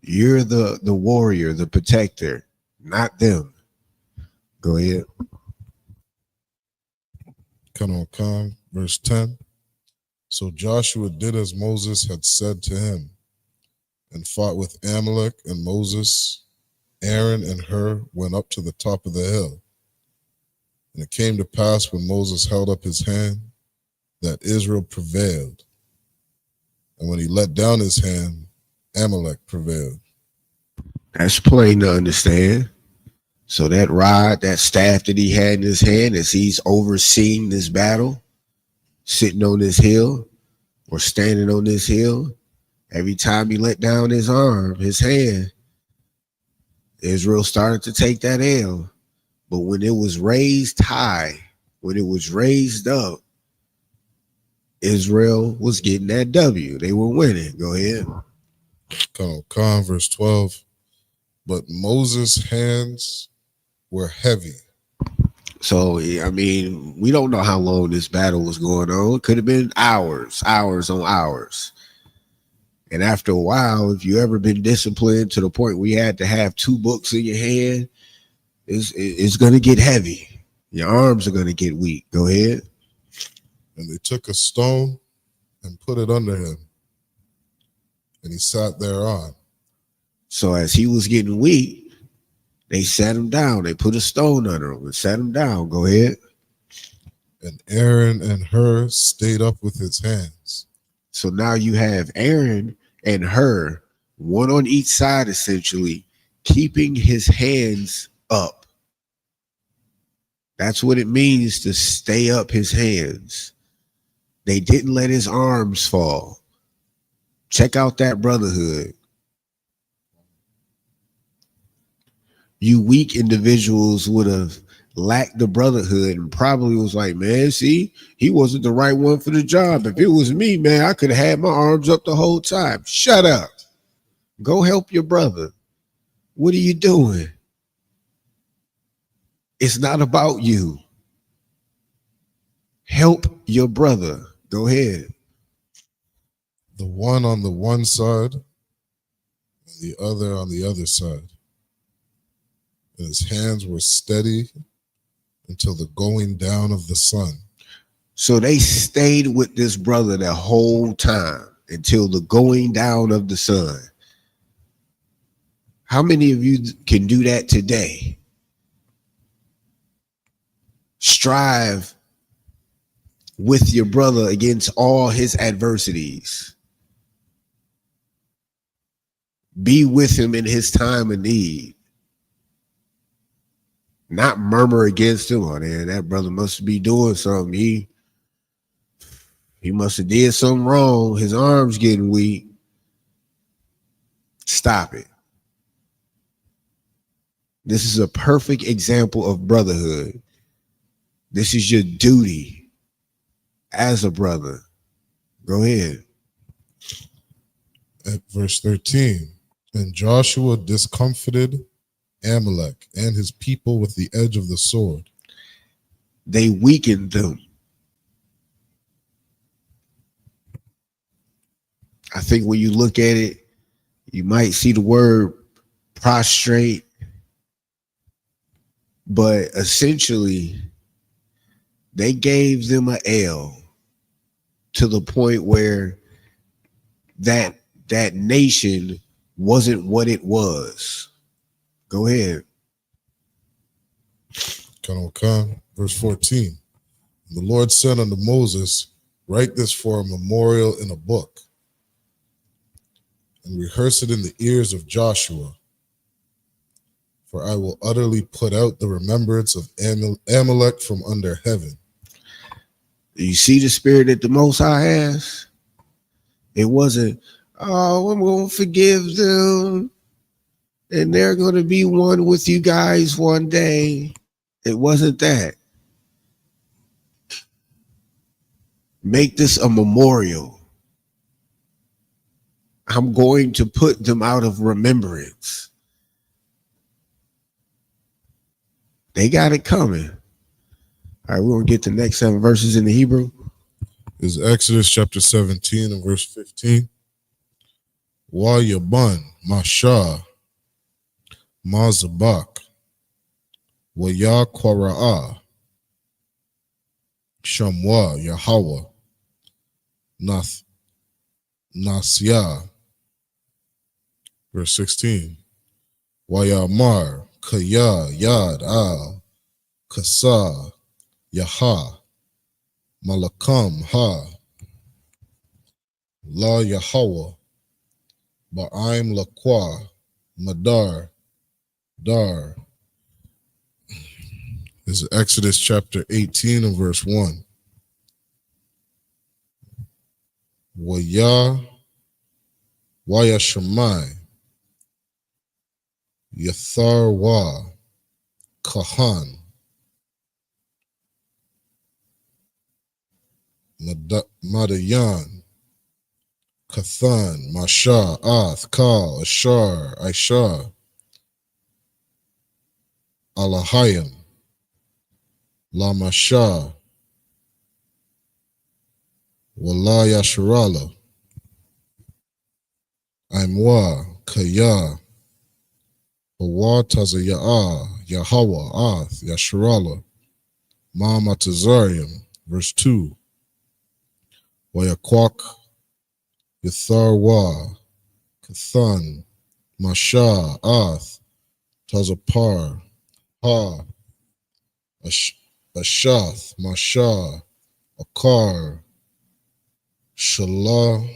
You're the warrior, the protector, not them. Go ahead. Khan, verse 10. So Joshua did as Moses had said to him, and fought with Amalek, and Moses, Aaron, and Hur went up to the top of the hill. And it came to pass when Moses held up his hand that Israel prevailed. And when he let down his hand, Amalek prevailed. That's plain to understand. So that rod, that staff that he had in his hand as he's overseeing this battle, sitting on this hill or standing on this hill, every time he let down his arm, his hand, Israel started to take that L. But when it was raised high, when it was raised up, Israel was getting that W. They were winning. Go ahead. Khan, verse 12. But Moses' hands were heavy. So, I mean, we don't know how long this battle was going on. It could have been hours on hours. And after a while, if you ever been disciplined to the point where you had to have 2 books in your hand, it's going to get heavy. Your arms are going to get weak. Go ahead. And they took a stone and put it under him, and he sat thereon. So as he was getting weak, they sat him down. They put a stone under him and sat him down. Go ahead. And Aaron and Hur stayed up with his hands. So now you have Aaron and Hur, one on each side, essentially, keeping his hands up. That's what it means to stay up his hands. They didn't let his arms fall. Check out that brotherhood. You weak individuals would have lacked the brotherhood and probably was like, man, see, he wasn't the right one for the job. If it was me, man, I could have had my arms up the whole time. Shut up. Go help your brother. What are you doing? It's not about you. Help your brother. Go ahead. The one on the one side, and the other on the other side. And his hands were steady until the going down of the sun. So they stayed with this brother the whole time until the going down of the sun. How many of you can do that today? Strive with your brother against all his adversities. Be with him in his time of need. Not murmur against him. Oh, man, that brother must be doing something. He must have did something wrong. His arm's getting weak. Stop it. This is a perfect example of brotherhood. This is your duty as a brother. Go ahead. At verse 13, and Joshua discomfited Amalek and his people with the edge of the sword. They weakened them. I think when you look at it, you might see the word prostrate, but essentially they gave them an L to the point where that nation wasn't what it was. Go ahead. Verse 14. The Lord said unto Moses, write this for a memorial in a book, and rehearse it in the ears of Joshua. For I will utterly put out the remembrance of Amalek from under heaven. You see the spirit that the Most High has? It wasn't, oh, I'm going to forgive them, and they're going to be one with you guys one day. It wasn't that. Make this a memorial. I'm going to put them out of remembrance. They got it coming. All right, we're going to get the next 7 verses in the Hebrew. Is Exodus chapter 17 and verse 15. Wa yaban masha mazabak wa ya kwara'a shamwa Yahweh nasya. Verse 16. Wa yamar kaya yad al kasa yaha malakam ha la Yahweh ba'aim lakwa madar dar. This is Exodus chapter 18 and verse 1. Waya Shemai Yatharwa Kahan Madayan Kathan Masha Ath Kal Ashar Aisha Alahayim La Masha Wala Yasharala Aimwa Kaya Hawa Tazayaa Yahweh Ath Yasharala Mama Tazarium. Verse 2. Wayakwak Yatharwa Kathan Masha Ath Tazapar Ha Ashath Masha Akar Shalah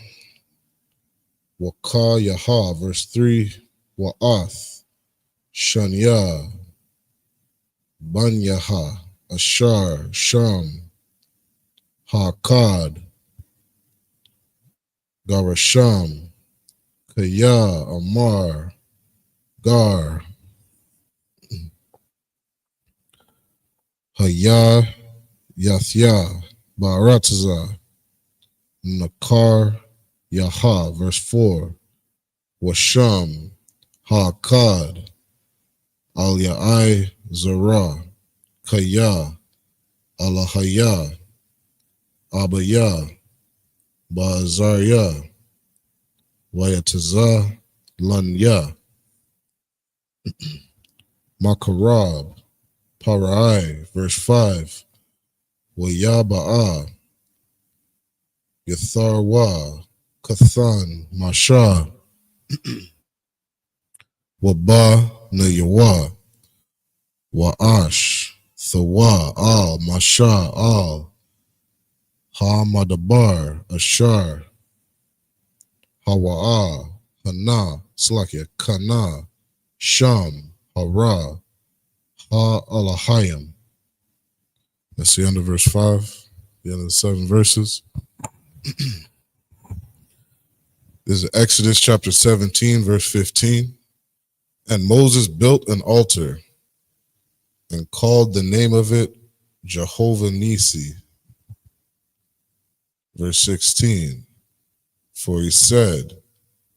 Waka Yaha. Verse 3. Wa'ath Shanya Banyaha Ashar Sham Hakad Garasham Kaya Amar Gar. Haya Yathya Baratza Nakar Yaha, verse 4. Washam Hakad Al Ya'ai Zara Kaya Alahaya Abaya Bazarya Wayataza Lanya Makarab Parai, verse 5. Wayaba'a Yatharwa Kathan Masha Waba Nayawa Wa'ash Thawa Al Masha Al Ha-Madabar, Ashar, Hawa'a, Hana, Slakia, Kana, Sham, Hara, Ha-Alahayim. That's the end of verse 5, the end of the 7 verses. This is Exodus chapter 17, verse 15. And Moses built an altar and called the name of it Jehovah Nisi. Verse 16, for he said,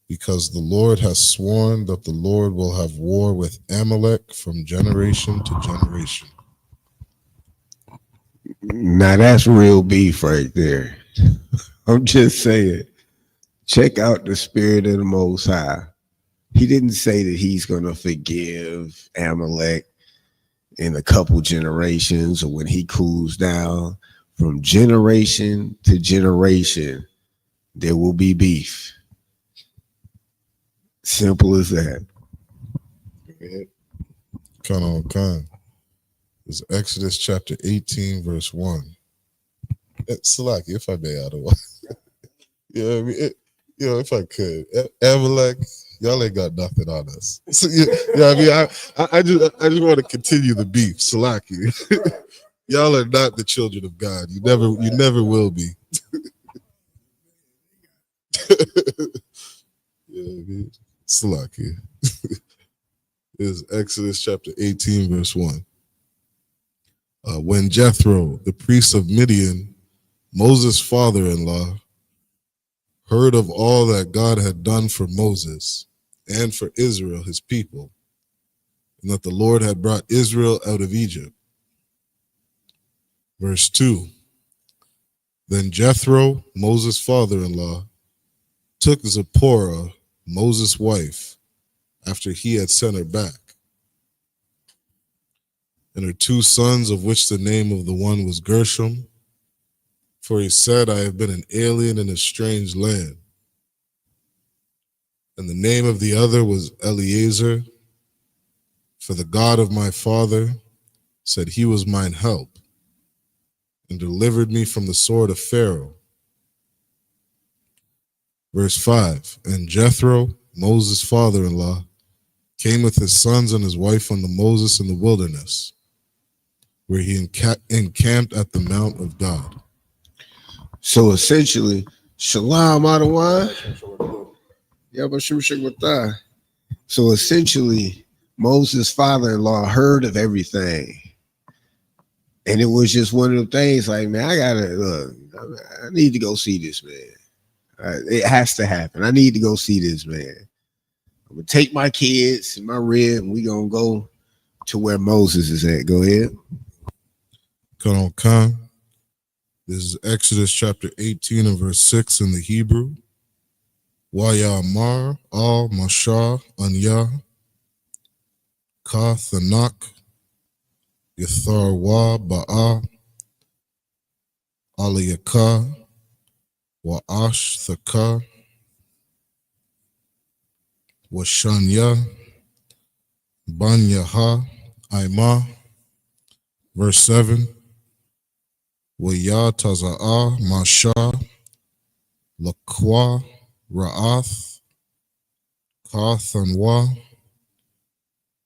because the Lord has sworn that the Lord will have war with Amalek from generation to generation. Now that's real beef right there. I'm just saying, check out the spirit of the Most High. He didn't say that he's going to forgive Amalek in a couple generations or when he cools down. From generation to generation, there will be beef. Simple as that. Kind. It's Exodus chapter 18, verse 1. Salaki, if I may, out of one. You know what I mean? If I could. Amalek, y'all ain't got nothing on us. So, I mean? I just want to continue the beef. Salaki. Y'all are not the children of God. You never will be. Salaki. Is Exodus chapter 18, verse 1. When Jethro, the priest of Midian, Moses' father-in-law, heard of all that God had done for Moses and for Israel, his people, and that the Lord had brought Israel out of Egypt. Verse 2. Then Jethro, Moses' father-in-law, took Zipporah, Moses' wife, after he had sent her back, and her 2 sons, of which the name of the one was Gershom, for he said, I have been an alien in a strange land. And the name of the other was Eliezer, for the God of my father said he was mine help, and delivered me from the sword of Pharaoh. Verse 5, and Jethro, Moses' father-in-law, came with his sons and his wife unto Moses in the wilderness, where he encamped at the mount of God. So essentially, Shalom Adawan. So essentially, Moses' father-in-law heard of everything. And it was just one of the things like, man, I need to go see this man. It has to happen. I need to go see this man. I'm going to take my kids and my rib, and we're going to go to where Moses is at. Go ahead. Khan. This is Exodus chapter 18 and verse 6 in the Hebrew. Wayamar al Mashah Anya Ka Thanak Yatharwa Ba'a Aliyaka Wa'ash Thaka Washanya Banyaha Aima. Verse 7. Waya Taza'a Masha Lakwa Ra'ath Ka Thanwa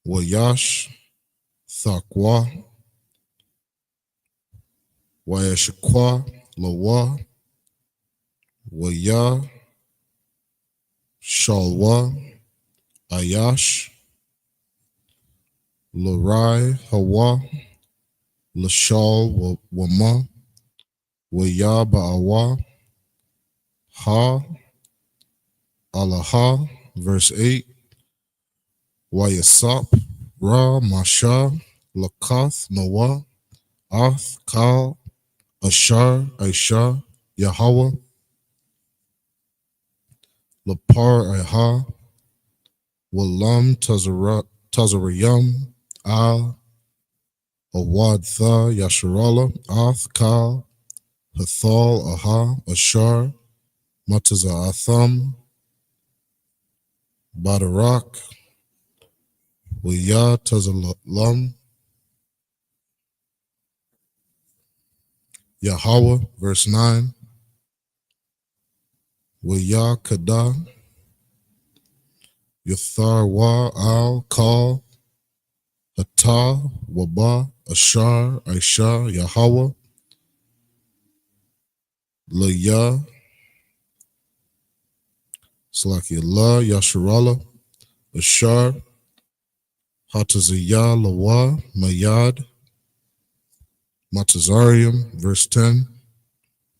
Wayash Thakwa Wayashikwa Lawa Waya Shalwa Ayash Lurai Hawa Lashal Wama, Waya Ba'awa, Ha, Alaha, verse 8, Wayasap, Ra, Masha, Lakath, Noah, Ath, Kal, Ashar, Aisha, Yahweh, Lapar, Aha, Walam, Tazarayam, Al, Awad, Tha, Yasharala, Ath, Kal, Hathal, Aha, Ashar, Mataza, Atham, Badarak, Waya, Tazalam, Yahweh, verse 9, Waya, Kada, Yathar, Wa, Al, Kal, Hatah, Waba, Ashar, Aisha, Yahweh, Laya, Salaki Allah, Yasharala, Ashar, Hataziyah, Lawa, Mayad, Matazarium, verse 10,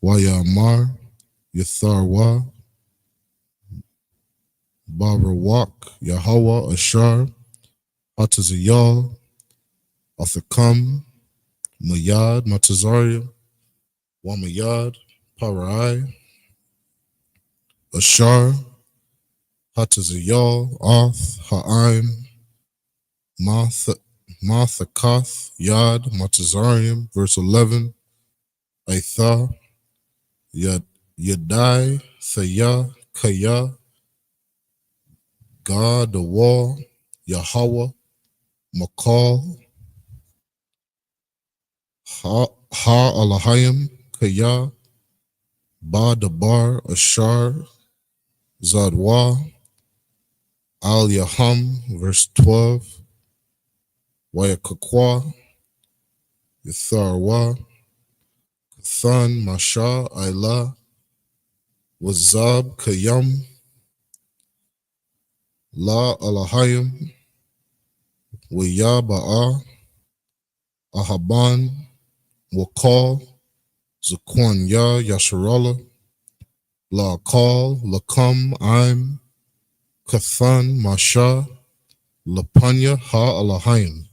Wayamar, Yatharwa, Barawak, Yahweh, Ashar, Hataziyah, Athakam, Mayad, Matazarium, Wamayad, Parai, Ashar, Hataziyah, Ath, Ha'im, Mathakath, Yad, Matazarium, verse 11, Aitha, Yadai, Thaya, Kaya, God, the wall, Yahweh, Makal, Ha Alahayim, Kaya, Ba Dabar, Ashar, Zadwa, Al Yaham, verse 12, Wayakakwa, Yatharwa, Kathan, Masha, Ayla, Wazab, Kayam, La Alahayim, Waya Ba'a, Ahaban, Wakal, Zakwan Ya, Yasharala, La Akal, Lakam, Aim, Kathan, Masha, Lapanya, Ha Alahayim.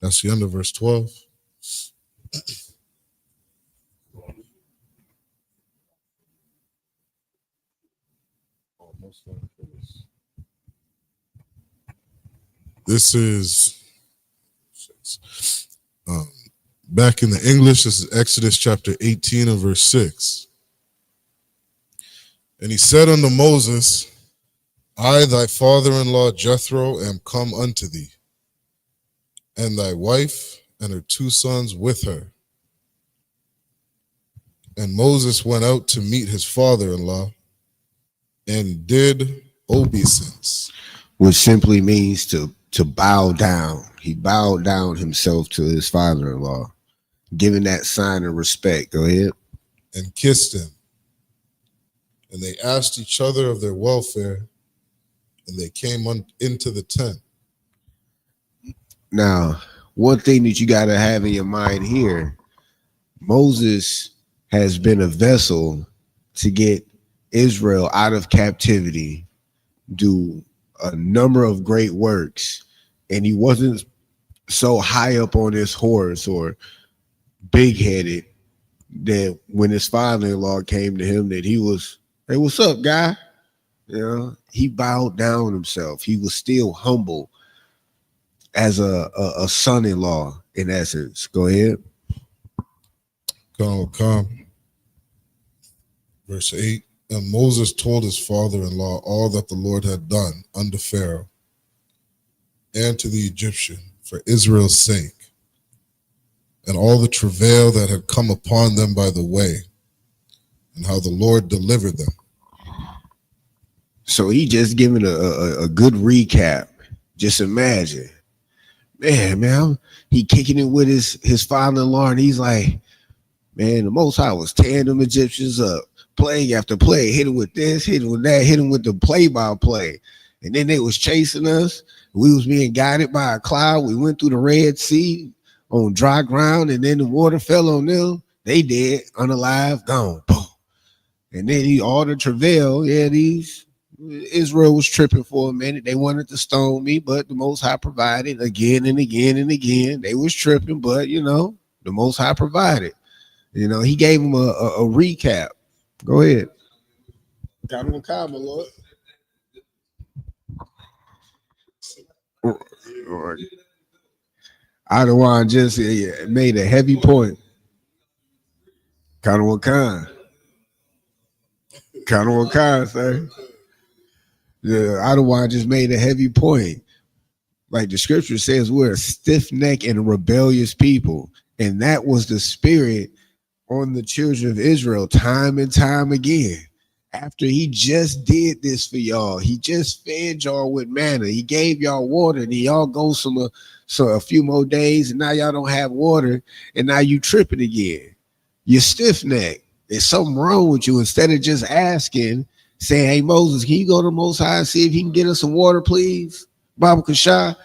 That's the end of verse 12. This is back in the English. This is Exodus chapter 18 and verse 6. And he said unto Moses, I, thy father-in-law Jethro, am come unto thee, and thy wife and her 2 sons with her. And Moses went out to meet his father-in-law and did obeisance. Which simply means to bow down. He bowed down himself to his father-in-law, giving that sign of respect. Go ahead. And kissed him. And they asked each other of their welfare, and they came into the tent. Now, one thing that you got to have in your mind here, Moses has been a vessel to get Israel out of captivity, do a number of great works, and he wasn't so high up on his horse or big-headed that when his father-in-law came to him that he was, hey, what's up, guy? You know, he bowed down himself. He was still humble as a son-in-law, in essence. Go ahead. Come. Verse 8. And Moses told his father-in-law all that the Lord had done unto Pharaoh and to the Egyptian for Israel's sake, and all the travail that had come upon them by the way, and how the Lord delivered them. So he just giving a good recap. Just imagine, man, he kicking it with his father-in-law, and he's like, man, the Most High was tearing them Egyptians up. Play after play, hit him with this, hit him with that, hit him with the play-by-play. And then they was chasing us. We was being guided by a cloud. We went through the Red Sea. on dry ground, and then the water fell on them. They dead, unalive, gone. Boom. And then all the travail, Israel was tripping for a minute. They wanted to stone me, but the Most High provided again and again and again. They was tripping, but the Most High provided. He gave them a recap. Go ahead. Got him a my Lord. Adawan just made a heavy point. Khan, sir. Yeah, Adawan just made a heavy point. Like the scripture says, we're a stiff-necked and rebellious people. And that was the spirit on the children of Israel time and time again. After he just did this for y'all, he just fed y'all with manna. He gave y'all water, and y'all go a few more days, and now y'all don't have water, and now you tripping again. You're stiff-necked. There's something wrong with you. Instead of just asking, saying, hey, Moses, can you go to the Most High and see if he can get us some water, please? Baba Kashah,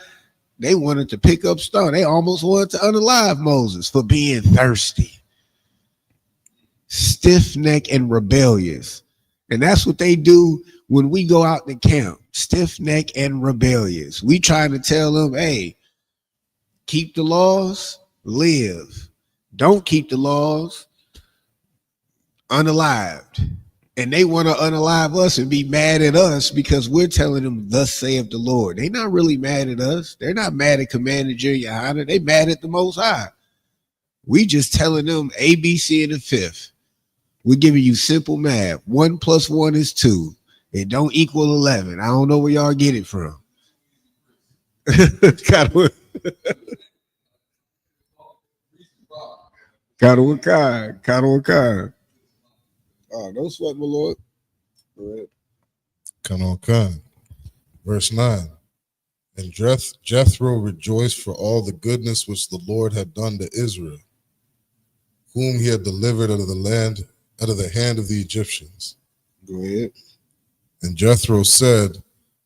they wanted to pick up stone. They almost wanted to unalive Moses for being thirsty. Stiff-necked and rebellious. And that's what they do when we go out to camp. Stiff-necked and rebellious. We trying to tell them, hey, keep the laws, live. Don't keep the laws, unalived. And they want to unalive us and be mad at us because we're telling them, thus saith the Lord. They're not really mad at us. They're not mad at Commander Jeriah. They mad at the Most High. We just telling them A, B, C, and the fifth. We're giving you simple math. 1 + 1 is 2. It don't equal 11. I don't know where y'all get it from. Khan. Oh, don't sweat, my Lord. All right. Khan. Verse 9. And Jethro rejoiced for all the goodness which the Lord had done to Israel, whom he had delivered out of the hand of the Egyptians. Go ahead. And Jethro said,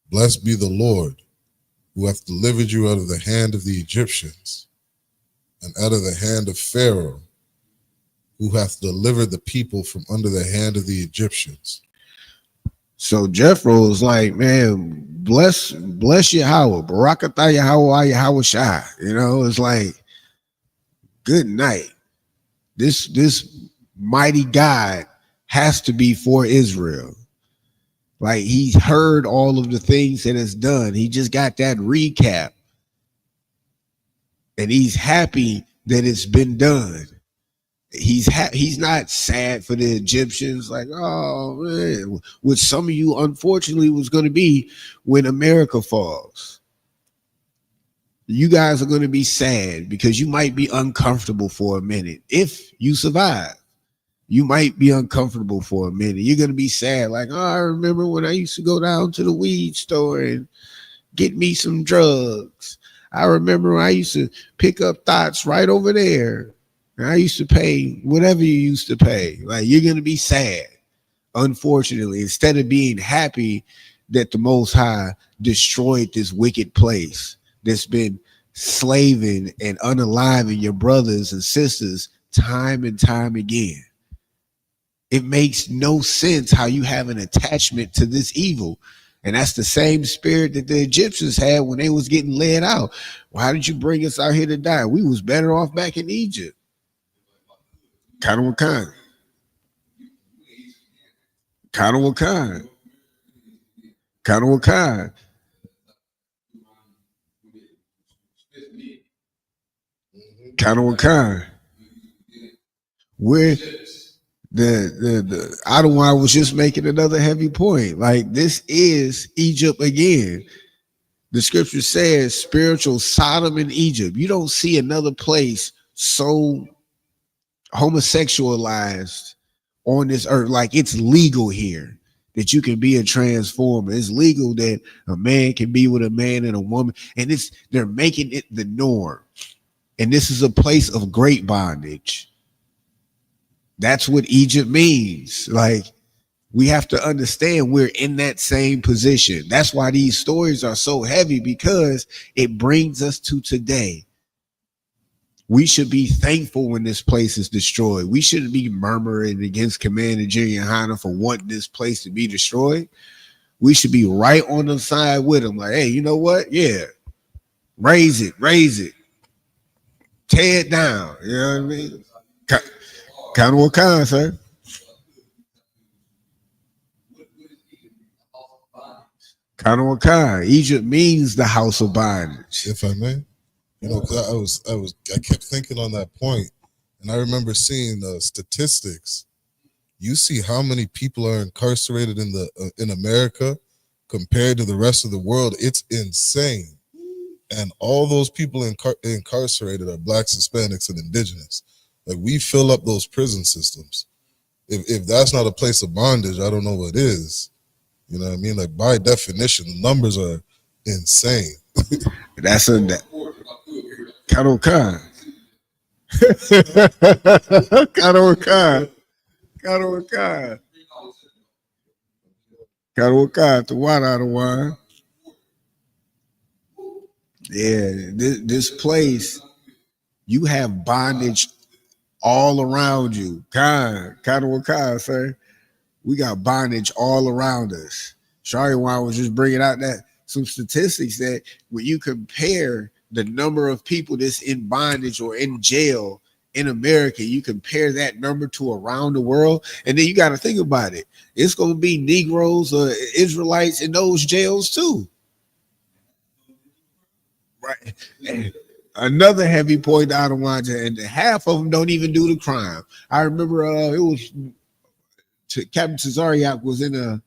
blessed be the Lord, who hath delivered you out of the hand of the Egyptians, and out of the hand of Pharaoh, who hath delivered the people from under the hand of the Egyptians. So Jethro was like, man, bless Yahweh, Barakatah Yahweh Shai. It's like, good night. This mighty God has to be for Israel. Like, he's heard all of the things that it's done. He just got that recap. And he's happy that it's been done. He's not sad for the Egyptians, like, oh man, which some of you unfortunately was going to be when America falls. You guys are going to be sad because you might be uncomfortable for a minute. If you survive, you might be uncomfortable for a minute. You're going to be sad, like, oh, I remember when I used to go down to the weed store and get me some drugs. I remember when I used to pick up thoughts right over there. I used to pay whatever you used to pay. Like, you're going to be sad, unfortunately, instead of being happy that the Most High destroyed this wicked place that's been slaving and unaliving your brothers and sisters time and time again. It makes no sense how you have an attachment to this evil. And that's the same spirit that the Egyptians had when they was getting led out. Why did you bring us out here to die? We was better off back in Egypt. Khan. Where the Adonai was just making another heavy point. Like, this is Egypt again. The scripture says spiritual Sodom and Egypt. You don't see another place so homosexualized on this earth. Like, it's legal here that you can be a transformer. It's legal that a man can be with a man and a woman, and they're making it the norm. And this is a place of great bondage. That's what Egypt means. Like, we have to understand we're in that same position. That's why these stories are so heavy, because it brings us to today. We should be thankful when this place is destroyed. We shouldn't be murmuring against Commander Junior Hunter for wanting this place to be destroyed. We should be right on the side with him. Like, hey, you know what? Yeah. Raise it. Tear it down. You know what I mean? Kind of what kind, sir? Kind of what kind? Egypt means the house of bondage. If I may, you know, cause I kept thinking on that point, and I remember seeing the statistics. You see how many people are incarcerated in America compared to the rest of the world. It's insane, and all those people incarcerated are blacks, Hispanics, and indigenous. Like, we fill up those prison systems. If that's not a place of bondage, I don't know what is. You know what I mean? Like, by definition, the numbers are insane. That's a kind of kind. Kind of kind. Kind of kind. Kind of kind. The water out of wine. Yeah, this place, you have bondage all around you. Kind of, sir. We got bondage all around us. Shariwan was just bringing out that some statistics that when you compare the number of people that's in bondage or in jail in America, you compare that number to around the world, and then you got to think about it. It's going to be Negroes or Israelites in those jails too. Right. And another heavy point out of Wanja, and half of them don't even do the crime. I remember it was Captain Cesariak was in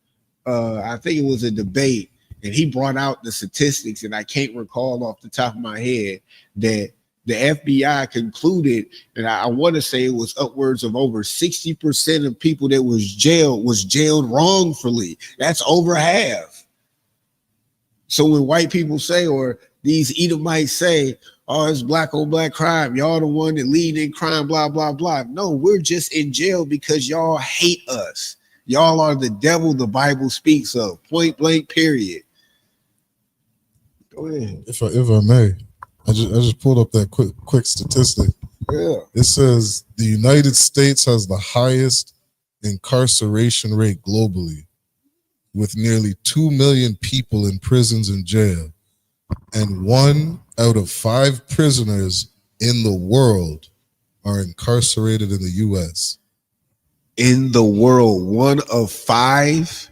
I think it was a debate, and he brought out the statistics, and I can't recall off the top of my head that the FBI concluded, and I want to say it was upwards of over 60% of people that was jailed wrongfully. That's over half. So when white people say, or these Edomites say, oh, it's black on black crime, y'all the one that lead in crime, blah, blah, blah. No, we're just in jail because y'all hate us. Y'all are the devil the Bible speaks of. Point blank, period. Go ahead. If I may, I just pulled up that quick statistic. Yeah. It says the United States has the highest incarceration rate globally, with nearly 2 million people in prisons and jail, and 1 out of 5 prisoners in the world are incarcerated in the U.S. In the world, 1 of 5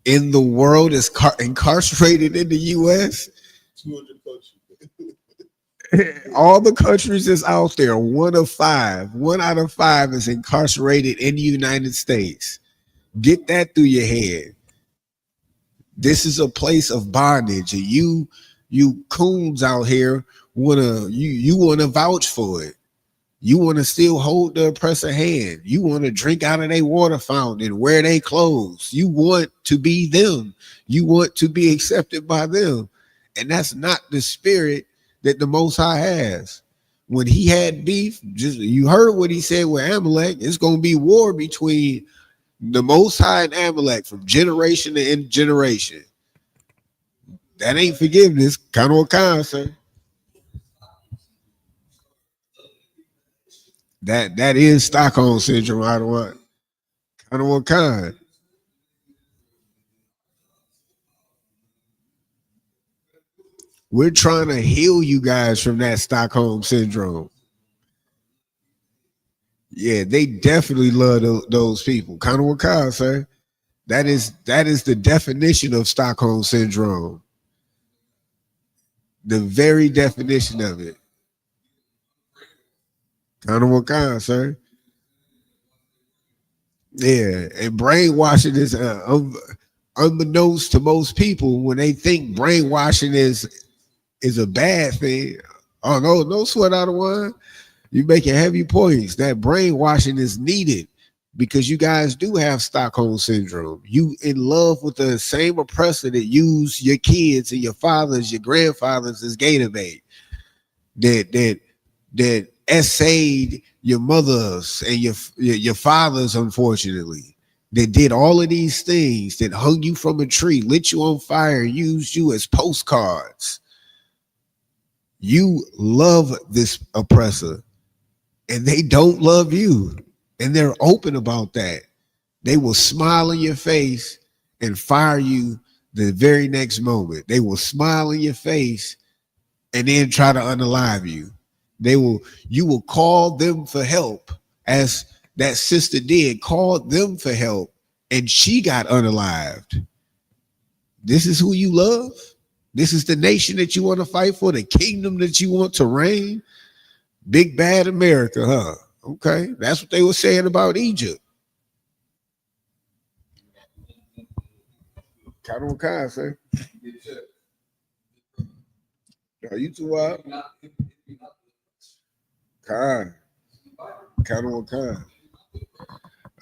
in the world is incarcerated in the U.S. 200 countries. All the countries that's out there, 1 of 5, 1 out of 5 is incarcerated in the United States. Get that through your head. This is a place of bondage, and you coons out here you wanna vouch for it. You want to still hold the oppressor hand. You want to drink out of their water fountain and wear their clothes. You want to be them. You want to be accepted by them. And that's not the spirit that the Most High has. When he had beef, just you heard what he said with Amalek. It's going to be war between the Most High and Amalek from generation to generation. That ain't forgiveness. Kind of kind, sir. That is Stockholm syndrome. I don't want kind of what kind. We're trying to heal you guys from that Stockholm syndrome. Yeah, they definitely love those people. Kind of what kind, sir. That is the definition of Stockholm syndrome. The very definition of it. Kind of what kind, sir. Yeah, and brainwashing is unbeknownst to most people when they think brainwashing is a bad thing. Oh no sweat out of wine. You're making heavy points. That brainwashing is needed because you guys do have Stockholm syndrome. You in love with the same oppressor that used your kids and your fathers, your grandfathers as gator bait. That essayed your mothers and your fathers, unfortunately, that did all of these things, that hung you from a tree, lit you on fire, used you as postcards. You love this oppressor, and they don't love you. And they're open about that. They will smile in your face and fire you the very next moment. They will smile in your face and then try to unalive you. You will call them for help, as that sister did, called them for help, and she got unalived. This is who you love? This is the nation that you want to fight for, the kingdom that you want to reign? Big bad America, huh? Okay, that's what they were saying about Egypt. Count on Khan, sir. Are you too wild? Khan. Count on Khan.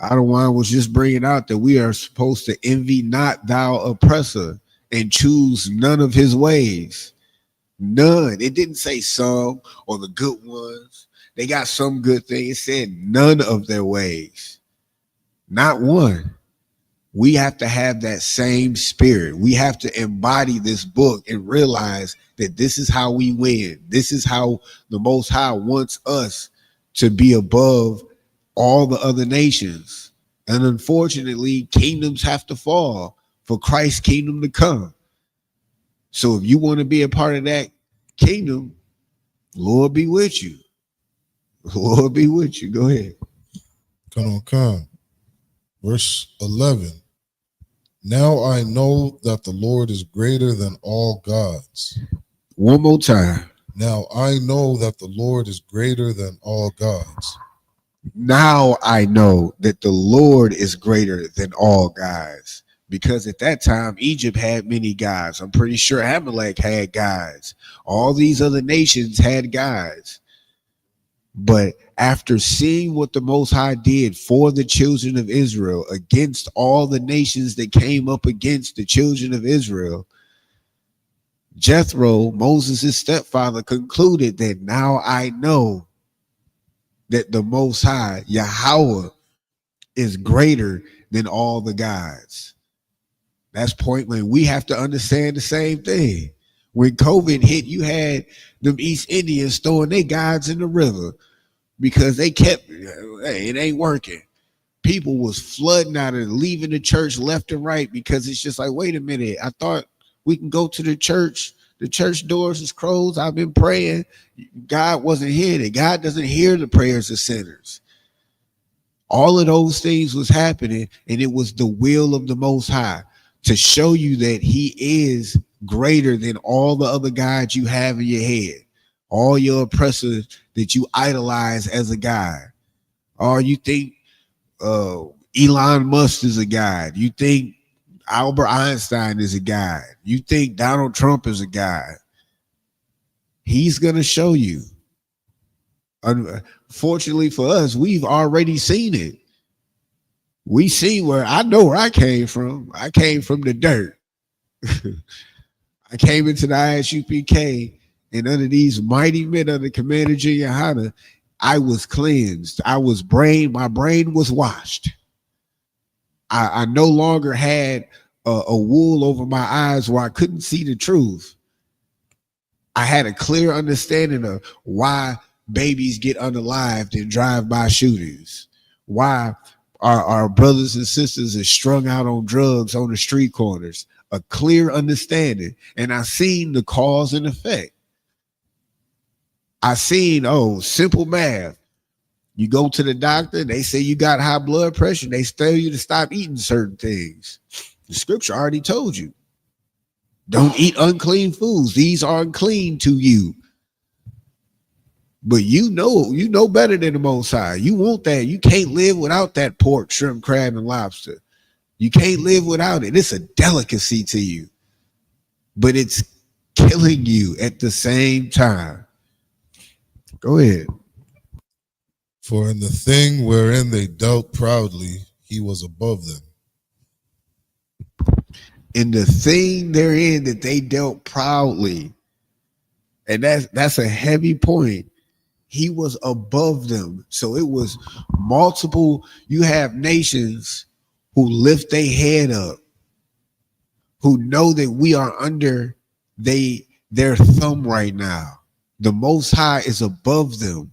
Adawan was just bringing out that we are supposed to envy not thou oppressor and choose none of his ways. None. It didn't say some or the good ones. They got some good things. It said none of their ways. Not one. We have to have that same spirit. We have to embody this book and realize that this is how we win. This is how the Most High wants us to be above all the other nations. And unfortunately, kingdoms have to fall for Christ's kingdom to come. So if you want to be a part of that kingdom, Lord be with you. Lord be with you. Go ahead. Come on, come. Verse 11. Now I know that the Lord is greater than all gods. One more time. Now I know that the Lord is greater than all gods. Now I know that the Lord is greater than all gods. Because at that time, Egypt had many gods. I'm pretty sure Amalek had gods. All these other nations had gods. But after seeing what the Most High did for the children of Israel against all the nations that came up against the children of Israel, Jethro, Moses' stepfather, concluded that now I know that the Most High, Yahweh, is greater than all the gods. That's point when we have to understand the same thing. When COVID hit, you had them East Indians throwing their gods in the river because they kept, hey, it ain't working. People was flooding out and leaving the church left and right because it's just like, wait a minute, I thought we can go to the church. The church doors is closed. I've been praying. God wasn't hearing. God doesn't hear the prayers of sinners. All of those things was happening, and it was the will of the Most High to show you that he is greater than all the other gods you have in your head, all your oppressors that you idolize as a god. Or you think Elon Musk is a god. You think Albert Einstein is a god. You think Donald Trump is a god. He's going to show you. Unfortunately for us, we've already seen it. We see where I know where I came from. I came from the dirt. I came into the ISUPK, and under these mighty men under Commander Junior Hunter, I was cleansed. My brain was washed. I no longer had a wool over my eyes where I couldn't see the truth. I had a clear understanding of why babies get unalived in drive-by shootings, why our brothers and sisters are strung out on drugs on the street corners, a clear understanding. And I seen the cause and effect. I seen, simple math. You go to the doctor, they say you got high blood pressure. They tell you to stop eating certain things. The scripture already told you. Don't eat unclean foods. These are unclean to you. But you know better than the Most High. You want that. You can't live without that pork, shrimp, crab, and lobster. You can't live without it. It's a delicacy to you. But it's killing you at the same time. Go ahead. For in the thing wherein they dealt proudly, he was above them. In the thing therein that they dealt proudly, and that's a heavy point. He was above them. So it was multiple. You have nations who lift their head up, who know that we are under their thumb right now. The Most High is above them.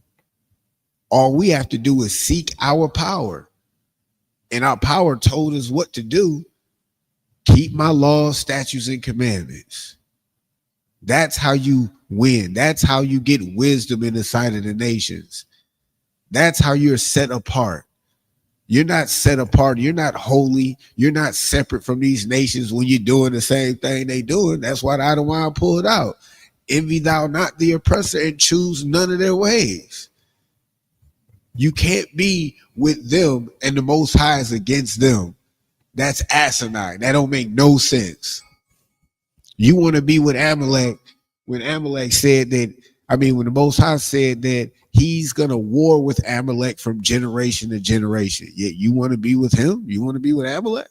All we have to do is seek our power. And our power told us what to do. Keep my laws, statutes, and commandments. That's how you win. That's how you get wisdom in the sight of the nations. That's how you're set apart. You're not set apart. You're not holy. You're not separate from these nations when you're doing the same thing they doing. That's why the Adonai pulled out. Envy thou not the oppressor and choose none of their ways. You can't be with them and the Most High is against them. That's asinine. That don't make no sense. You want to be with Amalek when Amalek said that, when the Most High said that he's going to war with Amalek from generation to generation. Yet you want to be with him? You want to be with Amalek?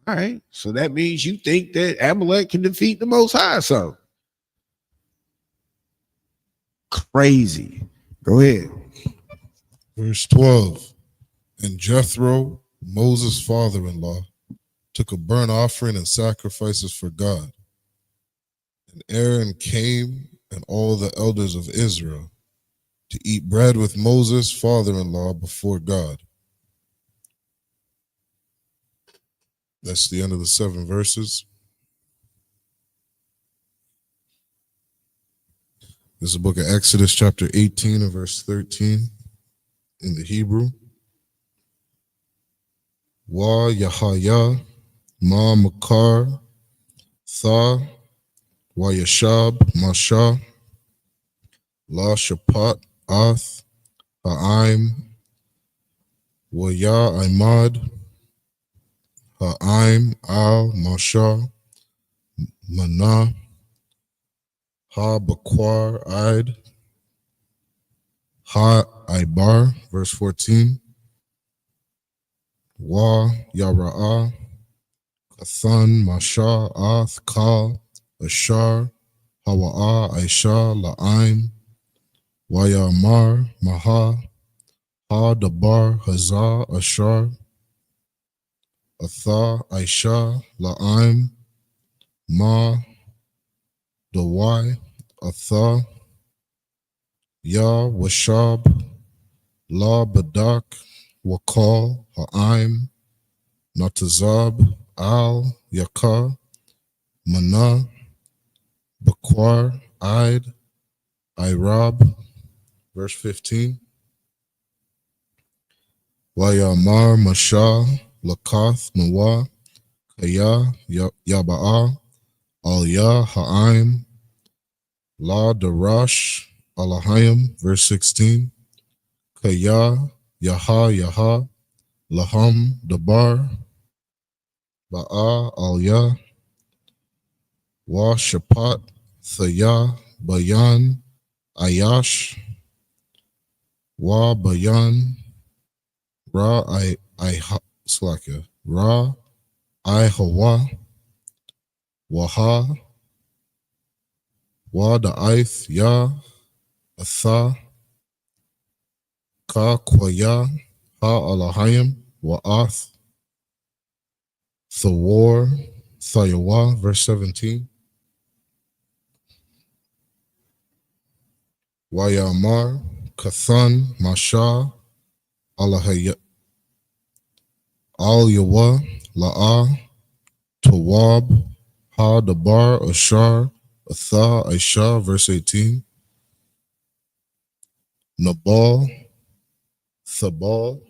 All right. So that means you think that Amalek can defeat the Most High. So crazy. Go ahead. Verse 12. And Jethro, Moses' father-in-law, took a burnt offering and sacrifices for God. And Aaron came and all the elders of Israel to eat bread with Moses' father-in-law before God. That's the end of the 7 verses. This is the book of Exodus, chapter 18 and verse 13 in the Hebrew. Wa Yahaya Ma Makar Tha Wa Yashab Masha La Shapat Ath Ha'im Wa Ya Imad Ha'im Al Masha Mana Ha Bakwar Id Ha Ibar, verse 14. Wa Yara'ah Kathan Masha Ath Kal Ashar Hawa'ah Aisha La'im Wa Yamar Maha Ha Dabar Hazah Ashar Atha Aisha La'im Ma Dawai Atha Ya Washab La Badak Wakal Ha'im Natazab Al Yakar Mana Bakwar Id Irab, verse 15. Wayamar Mashah Lakath Mawa Kaya Yaba'a Al Ya Ha'im La Darash Alahayim, verse 16. Kaya Yaha Laham Dabar Ba'a Al Ya Wa Shapat Thaya Bayan Ayash Wa Bayan Ra Slaka Ra Hawa Waha Wa Da'ith Ya Atha Ka Kwaya Ha Alahayim Wa'ath Thawar Thayawa, verse 17. Wayamar Kathan Masha Alahaya Al Yawa La'a Tawab Ha Dabar Ashar Atha Aisha, verse 18. Nabal Thabal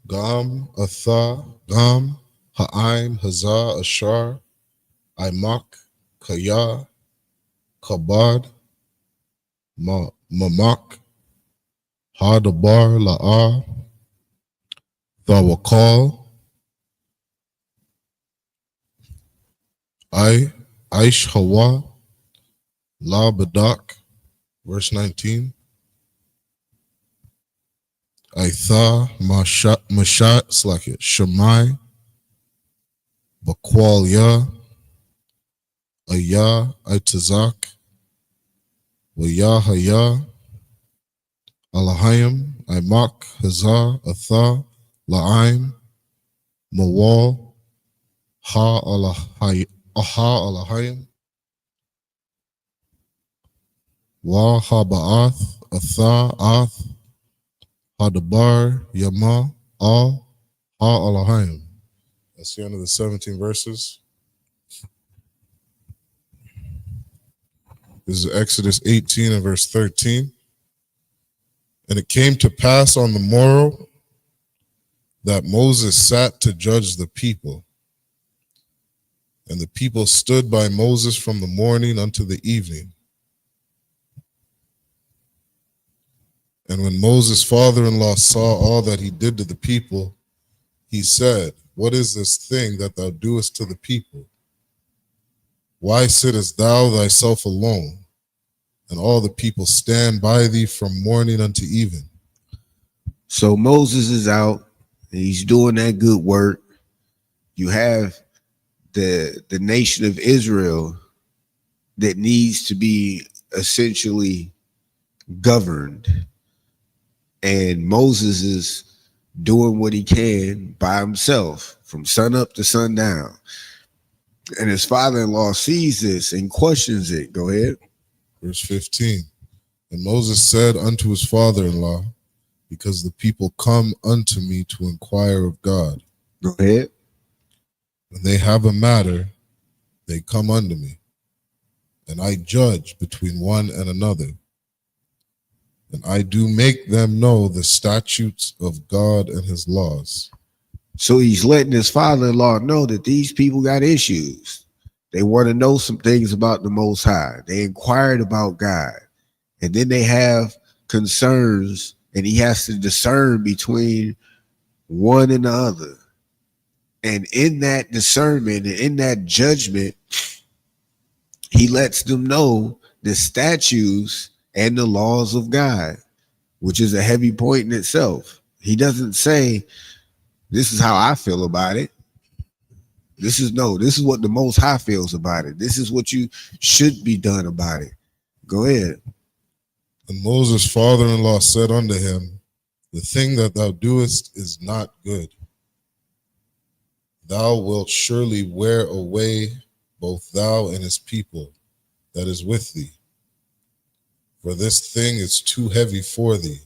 Gam Atha Gam Ha'im Hazah Ashar Imak Kaya Kabad Mamak Hadabar La'a Thawakal Aish Hawa La Badak, verse 19. Aitha Mashat Slaket Shemai Bakwal Ya Aya Aitazak Waya Haya Alahayim Imak Hazah Atha La'im Mawal Ha Aha Alahayim, Wa Haba'ath, Atha Ath, Hadabar, Yama, Al, Ha Alahayim. That's the end of the 17 verses. This is Exodus 18 and verse 13. And it came to pass on the morrow that Moses sat to judge the people. And the people stood by Moses from the morning unto the evening. And when Moses' father-in-law saw all that he did to the people, he said, What is this thing that thou doest to the people? Why sittest thou thyself alone, and all the people stand by thee from morning unto even? So Moses is out, and he's doing that good work. You have the nation of Israel that needs to be essentially governed. And Moses is doing what he can by himself from sun up to sundown. And his father-in-law sees this and questions it. Go ahead. Verse 15. And Moses said unto his father-in-law, Because the people come unto me to inquire of God. Go ahead. When they have a matter, they come unto me, and I judge between one and another. And I do make them know the statutes of God and his laws. So he's letting his father-in-law know that these people got issues. They want to know some things about the Most High. They inquired about God. And then they have concerns, and he has to discern between one and the other. And in that discernment and in that judgment, he lets them know the statutes and the laws of God, which is a heavy point in itself. He doesn't say, this is how I feel about it. This is what the Most High feels about it. This is what you should be done about it. Go ahead. And Moses' father-in-law said unto him, The thing that thou doest is not good. Thou wilt surely wear away both thou and his people that is with thee. For this thing is too heavy for thee.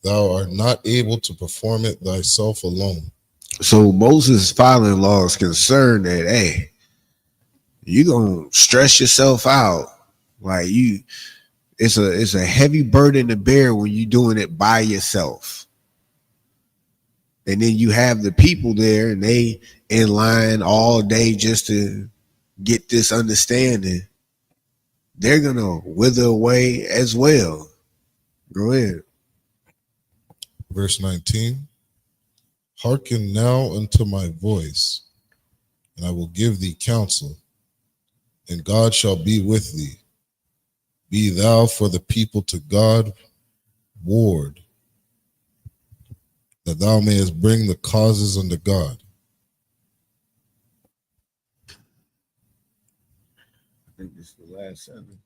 Thou art not able to perform it thyself alone. So Moses' father-in-law is concerned that, hey, you're going to stress yourself out. Like it's a heavy burden to bear when you're doing it by yourself. And then you have the people there and they in line all day just to get this understanding. They're going to wither away as well. Go ahead. Verse 19. Hearken now unto my voice, and I will give thee counsel, and God shall be with thee. Be thou for the people to God ward, that thou mayest bring the causes unto God. I think this is the last sentence.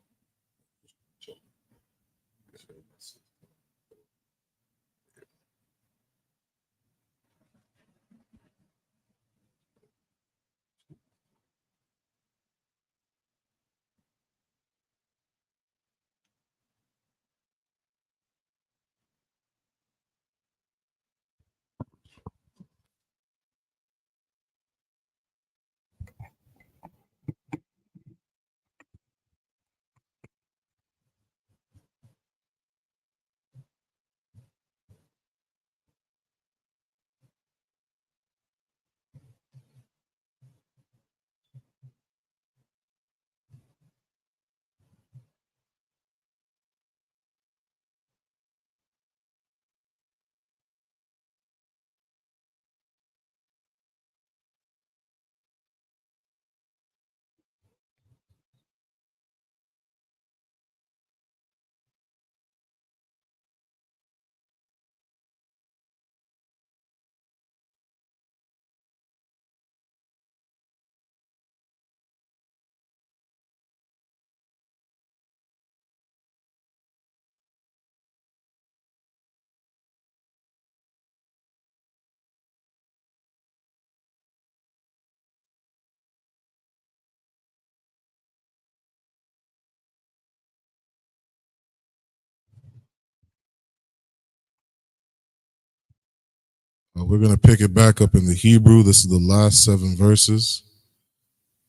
We're going to pick it back up in the Hebrew. This is the last 7 verses.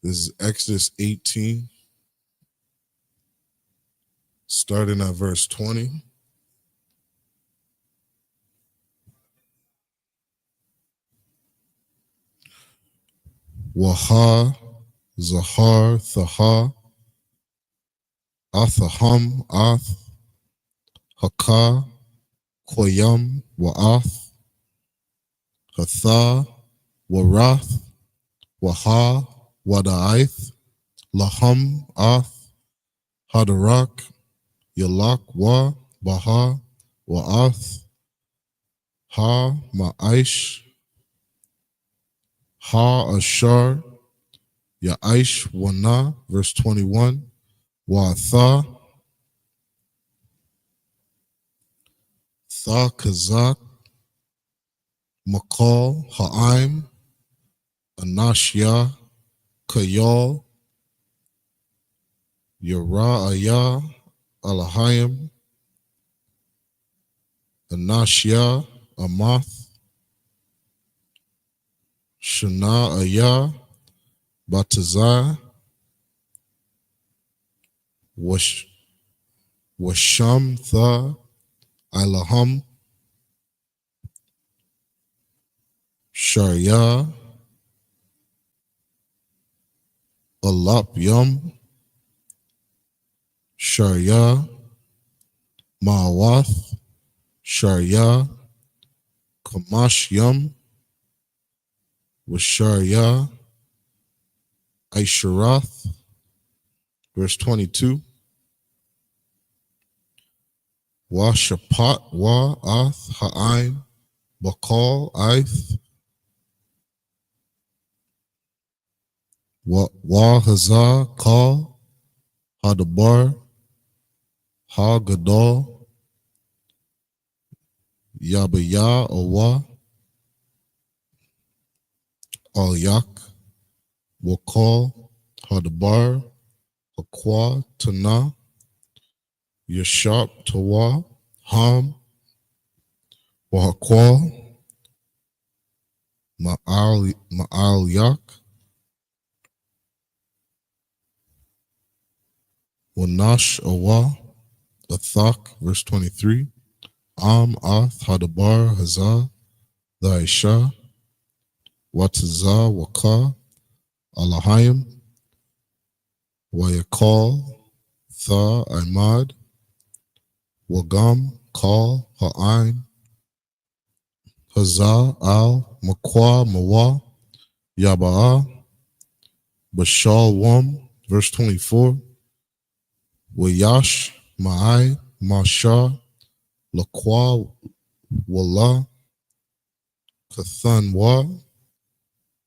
This is Exodus 18, starting at verse 20. Waha, Zahar, Thaha, Athaham, Ath, Haka, Koyam, Wa'ath, Hatha, Warath, Waha, Wada'ath, Laham, Ath, Hadarak, Yalak, Wa, Baha, Wa'ath, Ha, Ma'aish, Ha, Ashar, Ya'aish, Wana, verse 21, Wa'atha, Tha, Kazak, Makal, Ha'aim, Anashya, Kayal, Yara'aya, Alahayim, Anashya, Amath, Shana, Batazai, Washam, Tha, Ilaham, Sharia, Alap Yum, Sharia, Ma'awath, Sharia, Kamash Yum, Washaria, Aisharath, verse 22. Wa Shapat, Wa Ath, Ha'aim, Bakal, Aith, Wa Hazah, Kal, Hadabar, Ha Gadol, Yabaya, Awa, Al Yak, Wakal, Hadabar, Aqua, Tana, Yashab, Tawa, Ham, Wahakwal, Ma'al Yak, Wanash, Awa, Athak, verse 23, Ath, Hadabar, Hazah, Daisha, Watazah, Waka, Alahayim, Wayakal, Tha, Imad, Wagam, Kal, Ha'ain, Hazah, Al, Makwa, Mawa, Yaba'a, Bashal, Wam, verse 24, Wayash, Ma'ai, Masha, Lakwa, Wala, Kathan, Wa,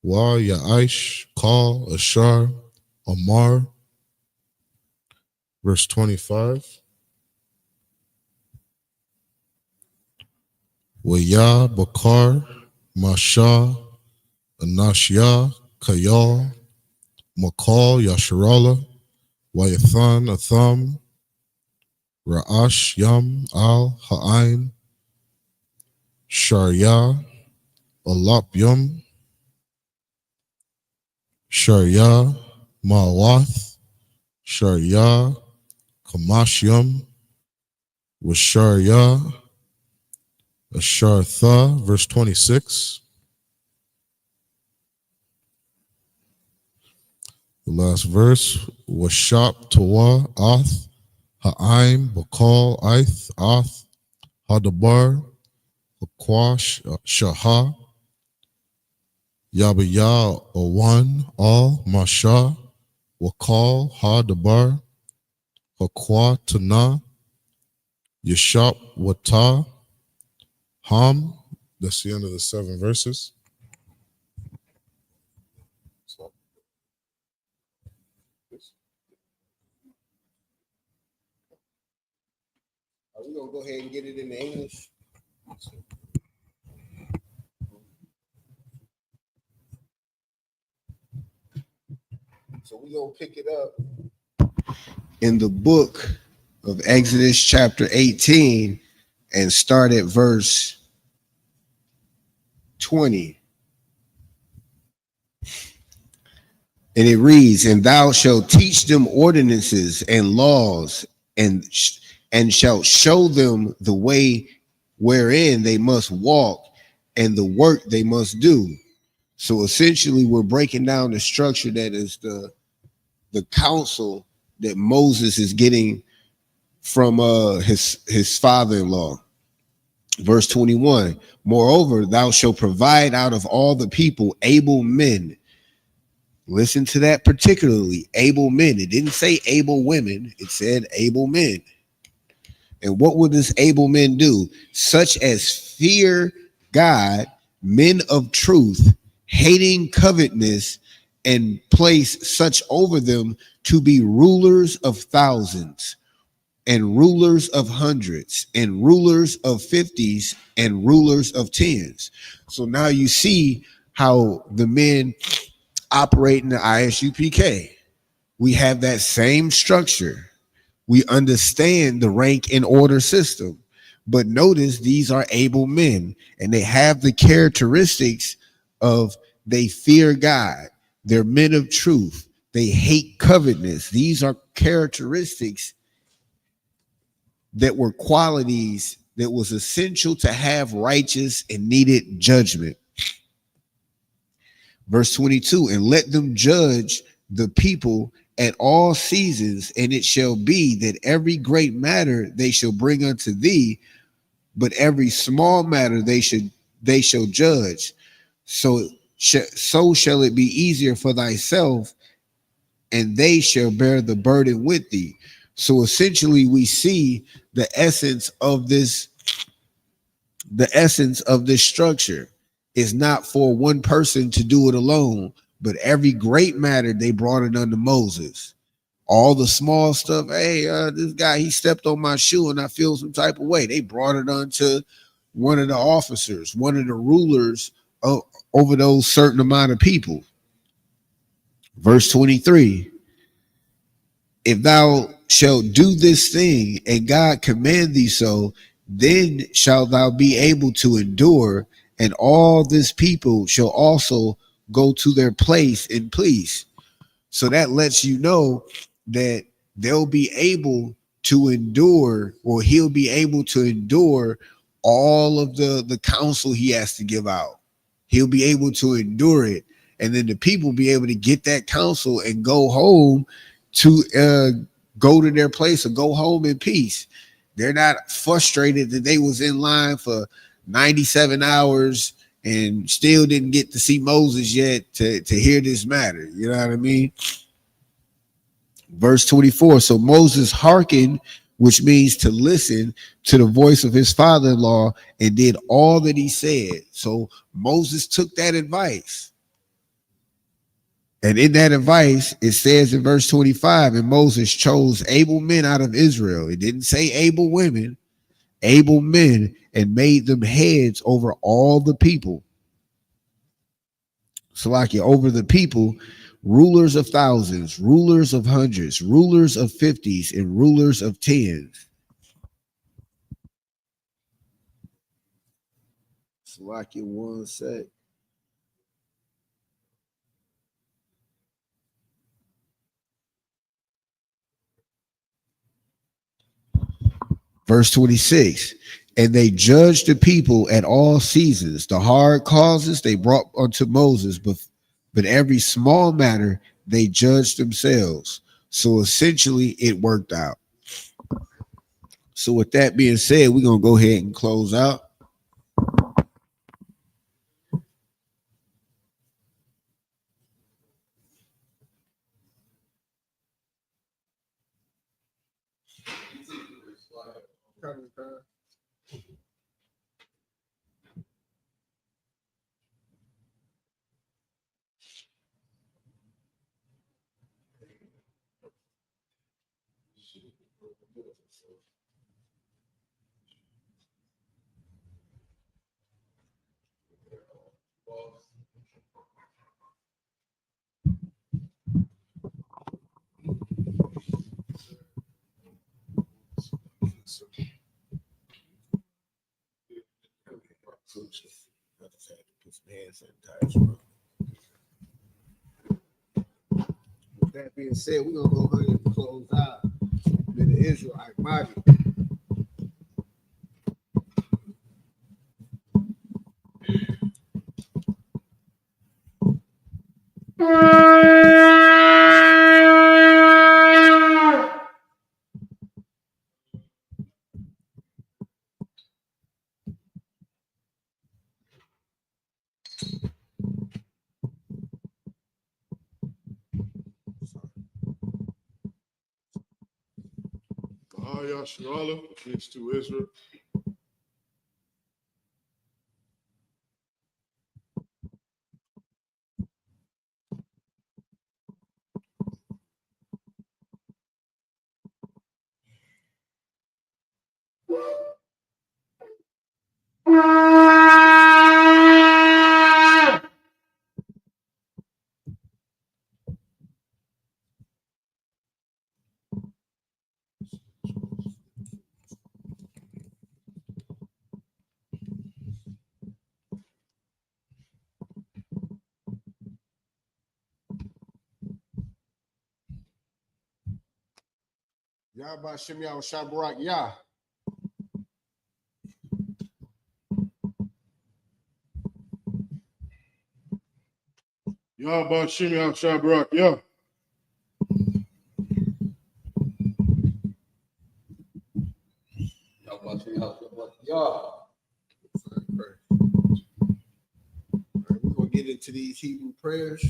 Ya'aish, Kal, Ashar, Amar, verse 25. Waya, Bakar, Masha, Anashya, Kayal, Makal, Yasharala, Wayathan, Atham, Ra'ash, Yam, Al, Ha'ain, Sharia, Alap, Yum, Sharia, Ma'awath, Sharia, Kamash, Yum, Washaria, Ashartha, verse 26. The last verse was Shap, Tawa, Ath, Ha'aim, Bakal, Aith, Ath, Hadabar, Aquash, Shaha, Yabaya, Awan, Al, Masha, Wakal, Hadabar, Aqua, Tana, Yashap, Wata, Ham. That's the end of the 7 verses. We're going to go ahead and get it in the English. So we're going to pick it up in the book of Exodus chapter 18 and start at verse 20. And it reads, and thou shalt teach them ordinances and laws, and shalt show them the way wherein they must walk and the work they must do. So essentially, we're breaking down the structure that is the counsel that Moses is getting from his father-in-law. Verse 21, moreover, thou shalt provide out of all the people able men. Listen to that particularly, able men. It didn't say able women, it said able men. And what would this able men do? Such as fear God, men of truth, hating covetousness, and place such over them to be rulers of thousands, and rulers of hundreds, and rulers of 50s, and rulers of 10s. So now you see how the men operate in the ISUPK. We have that same structure. We understand the rank and order system. But notice these are able men, and they have the characteristics of they fear God. They're men of truth. They hate covetousness. These are characteristics that were qualities that was essential to have righteous and needed judgment. Verse 22, and let them judge the people at all seasons, and it shall be that every great matter they shall bring unto thee, but every small matter they shall judge. So shall it be easier for thyself, and they shall bear the burden with thee. So essentially, we see the essence of this structure is not for one person to do it alone, but every great matter they brought it unto Moses. All the small stuff, hey, this guy, he stepped on my shoe and I feel some type of way. They brought it unto one of the officers, one of the rulers over those certain amount of people. Verse 23, if thou shalt do this thing and God command thee so, then shalt thou be able to endure, and all this people shall also go to their place in peace. So that lets you know that they'll be able to endure, or he'll be able to endure all of the counsel he has to give out. He'll be able to endure it. And then the people be able to get that counsel and go home to go to their place or go home in peace. They're not frustrated that they was in line for 97 hours and still didn't get to see Moses yet to hear this matter. You know what I mean? Verse 24, so Moses hearkened, which means to listen to the voice of his father-in-law, and did all that he said. So Moses took that advice. And in that advice, it says in verse 25, and Moses chose able men out of Israel. It didn't say able women, able men, and made them heads over all the people. So like over the people, rulers of thousands, rulers of hundreds, rulers of 50s, and rulers of 10s. So like one sec. Verse 26, and they judged the people at all seasons. The hard causes they brought unto Moses, but every small matter they judged themselves. So essentially, it worked out. So with that being said, we're going to go ahead and close out. Put some hand sanitizer on. With that being said, we're gonna go ahead and close out with the Israelite body. Yasharala, peace to Israel. Yahba Shem Yahweh Shabarak Yah. Yahba Shem Yahweh Shabarak Yah. Yahba Shem Yahweh Shabarak Yah. We're gonna get into these Hebrew prayers.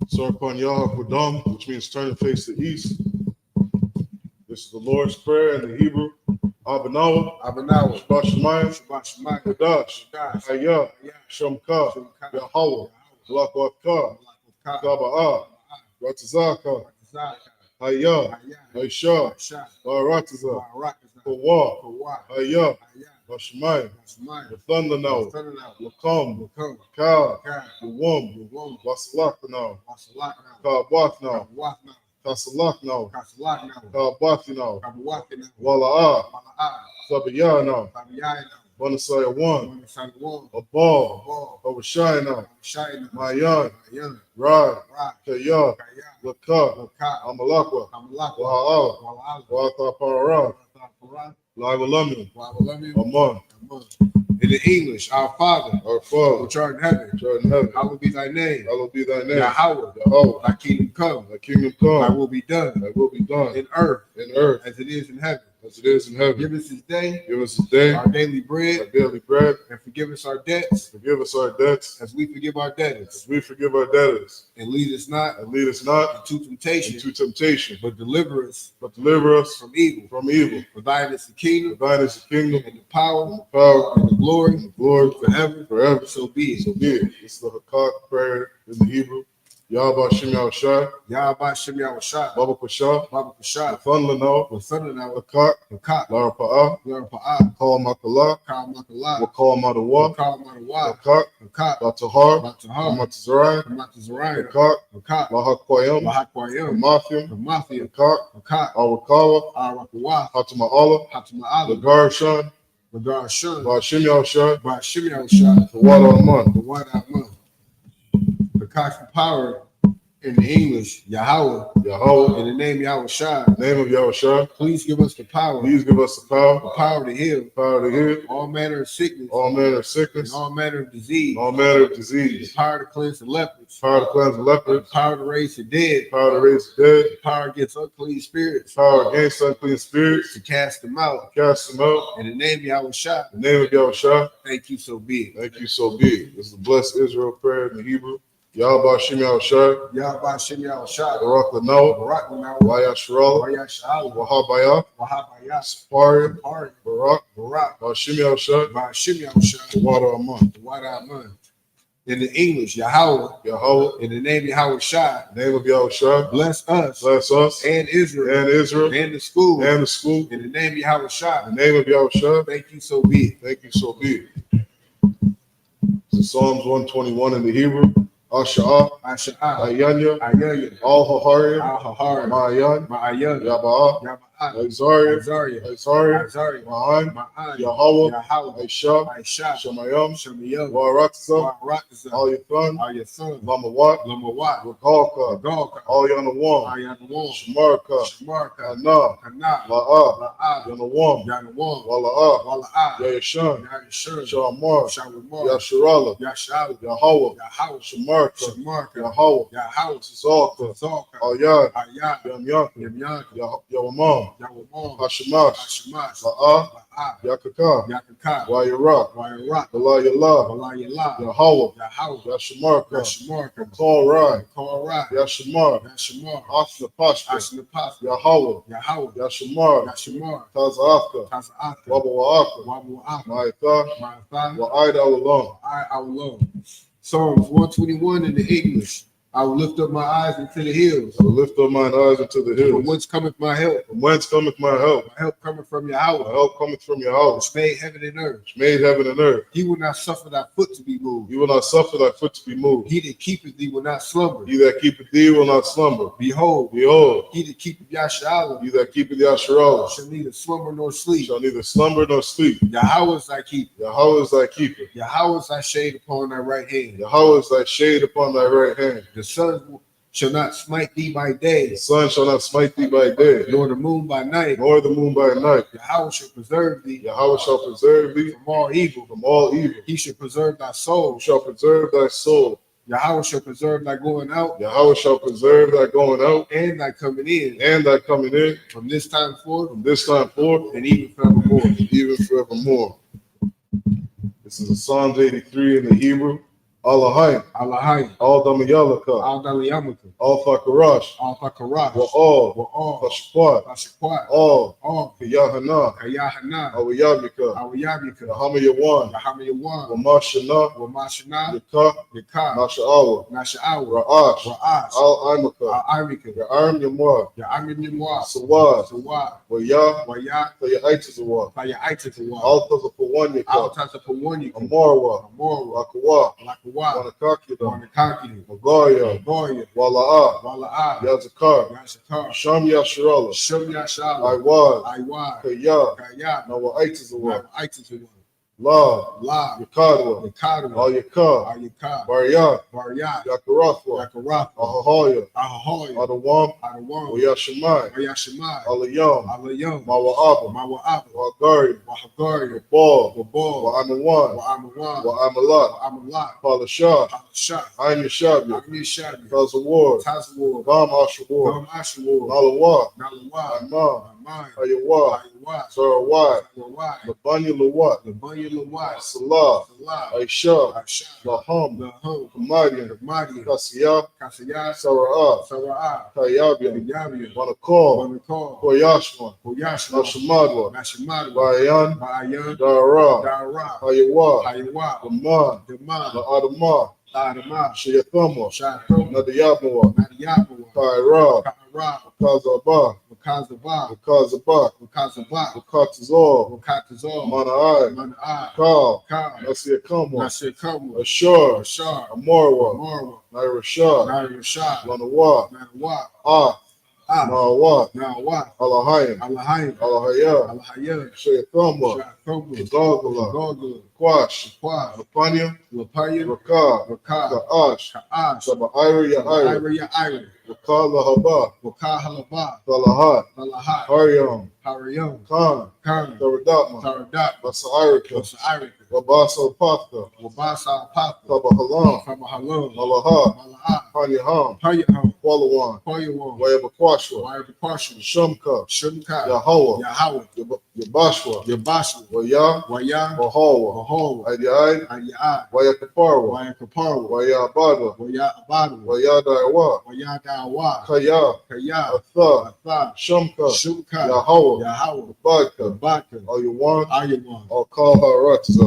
Sarpan Yah Kodam, which means turn and face the east. This is the Lord's Prayer in the Hebrew. Abanawa, Abanawa, Shabbat Shemayim, Shabbat Shemayim, Kadash, Kadash, Hayah, Hayah, Shamka, Shamka, Yahweh, Lakwaka, Gaba'a, Ratazaka, Hayah, Haisha, Barataza, Kawa, Hayah, Bashemayim, the thunder now, Lakam, Ka, the womb, Wasalak now, Kabak now, Kasalak now, Kabaki now, Wala'a, Sabiyah now, Bonasaya one, Abal, Obashai now, Mayan, Rad, Kayah, Laka, Amalakwa, Wa'al, Wa'ata Parara, Lagalami, Aman. In the English, our Father, which art in heaven, hallowed be thy name. Hallowed be thy name. Yahweh, thy kingdom come. Thy kingdom come. Thy will be done. Thy will be done. In earth, as it is in heaven. As it is in heaven. Give us this day. Give us this day. Our daily bread. Our daily bread. And forgive us our debts. Forgive us our debts. As we forgive our debtors. As we forgive our debtors. And lead us not. And lead us not into temptation. Into temptation. But deliver us. But deliver us from evil. From evil. For thine is the kingdom. For thine is the kingdom. And the power. And the power. And the glory. And the glory. Forever. Forever. So be it. So be it. This is the Hakak prayer in the Hebrew. Yahba Shem Yahweh Shai, Yahba Shem Yahweh Shai, Baba Pasha, Baba Pasha, Thun Lanao, Hakak, Hakak, Lara Pa'a, Kal Makala, Wakal Madawa, Hakak, Batahar, Matazrai, Hakak, Lahakwayam, Mathiam, Hakak, Awakawa, Hatama Allah, Lagarshan, Bashim Yahweh Shai, the water Aman. Hakak's power in the English, Yahweh, in the name Yahweh Shai, name of Yahweh Shai. Please give us the power. Please give us the power. The power to heal. Power to heal. All manner of sickness. All manner of sickness. And all manner of disease. All manner of disease. The power to cleanse the lepers. Power to cleanse the lepers. The power to raise the dead. Power to raise the dead. The power against unclean spirits. Power against unclean spirits. To cast them out. Cast them out. In the name of Yahweh Shai. The name of Yahweh Shai. Thank you, so be it. Thank you, so be it. This is the blessed Israel prayer in the Hebrew. Yahba Shem Yahweh Shai, Yahba Shem Yahweh Shai, Barak Lanao, Waya Sharala, Wahabaya, Saparia, Barak, Shem Yahweh Shai, the water Aman. In the English, Yahweh, in the name of Yahweh Shai, name of Yahweh Shai, bless us, and Israel, and the school, in the name of Yahweh Shai, the name of Yahweh Shai. Thank you, so be it. Thank you, so be it. is Psalms 121 in the Hebrew. Asha'ah, Ayanya, Al-Hahariya, Ma'ayan, Yaba'ah, Azaria, Ma'an, Yahweh, Aisha, Shemayam, Waratza, Al Yathan, Lamawat, Wakalka, Al Yanawam, Shamarka, Ana, La'ah, Yanawam, Wala'ah, Yayashan, Shamar, Yasharala, Yahweh, Shamarka, Yahweh, Zalka, Ayad, Yam Yawamam, Hashemash, La'ah, Yakaka, Wayara, Walayala, Yahweh, Yashamarka, Call Rai, Yashamar, Ashna Pashka, Yahweh, Yashamar, Taza'aka, Wabawa'aka, Ma'itha, Wa'ida Ulam. Psalms 121 in the English. I will lift up my eyes into the hills. I will lift up mine eyes into the hills. From whence cometh my help? From whence cometh my help? My help cometh from Yahweh. My help cometh from Yahweh. Which made heaven and earth. Which made heaven and earth. He will not suffer thy foot to be moved. He will not suffer thy foot to be moved. He that keepeth thee will not slumber. He that keepeth thee will not slumber. Behold, he that keepeth Yasharala. He that keepeth Yasharala shall neither slumber nor sleep. Shall neither slumber nor sleep. Yahweh is thy keeper. Yahweh is thy keeper. Yahweh is thy shade upon thy right hand. Yahweh is thy shade upon thy right hand. The sun shall not smite thee by day. The sun shall not smite thee by day. Nor the moon by night. Nor the moon by night. Yahweh shall preserve thee. Yahweh shall preserve thee from all evil. From all evil. He shall preserve thy soul. He shall preserve thy soul. Yahweh shall preserve thy going out. Yahweh shall preserve thy going out. And thy coming in. And thy coming in. From this time forth. From this time forth. And even forevermore. Even forevermore. This is Psalms 83 in the Hebrew. Allahayim, Al Damayalaka, Al Fakarash, Wa'al, Fashquat, All, Kayahana, Awiyabika, Hamayawan, Wamashana, Yaka, Nasha'awa, Ra'ash, Al Imaka, Ya'arm Yamwa, Sawad, Waya, Tayaitazawa, Al Tazapawanyaka, Amorwa, Rakawa, Wanakakida, Magoya, Wala'ah, Yazakar, Sham Yasharala, Iwad, Kaya, Nawa'itazawa, La, Yakadwa, Al Yakar, Bariyat, Yakarathwa, Ahahaya, Adawam, Wayashamai, Alayam, Mawa'aba, Wagari, Wabal, Wa'amawan, Wa'amalat, Palashah, Ayn Yashabya, Tazawar, Gam Ashawar, Nalawat, Amam, Ayawa, Sarawat, Labanya Lawat, Salah, Aisha, Laham, Kamadian, Kasiyah, Sara'ah, Tayabian, Manakal, Koyashma, Nashamadwa, Bayan, Dara, Hayawa, Daman, Adamah, Shayathama, Nadiyabwa, Kaira, Kazabah, Mana'ai, Kal, Nasiyakamwa, Ashar, Amorwa, Nairashah, Lanawa, Nawat, Alahayim, Alahaya, Shayathamwa, Dogala, Kwash, Lapanya, Rakah, Ka'ash, Saba'ira Ya'ira, Wakal Lahaba, Talahat, Haryam, Khan, Taradatma, Basairika, Wabasa Pathka, Tabahalam, Malaha, Hanyaham, Kwalawan, Wayabakwashwa, Shumka, Yahweh, Yabashwa, Waya, Wahawa, Adiyai, Wayakaparwa, Wayabadwa, Wayadaiwa, Kaya, Atha, Shumka, Yahweh, Badka, Ayawan, Al Kalharatza.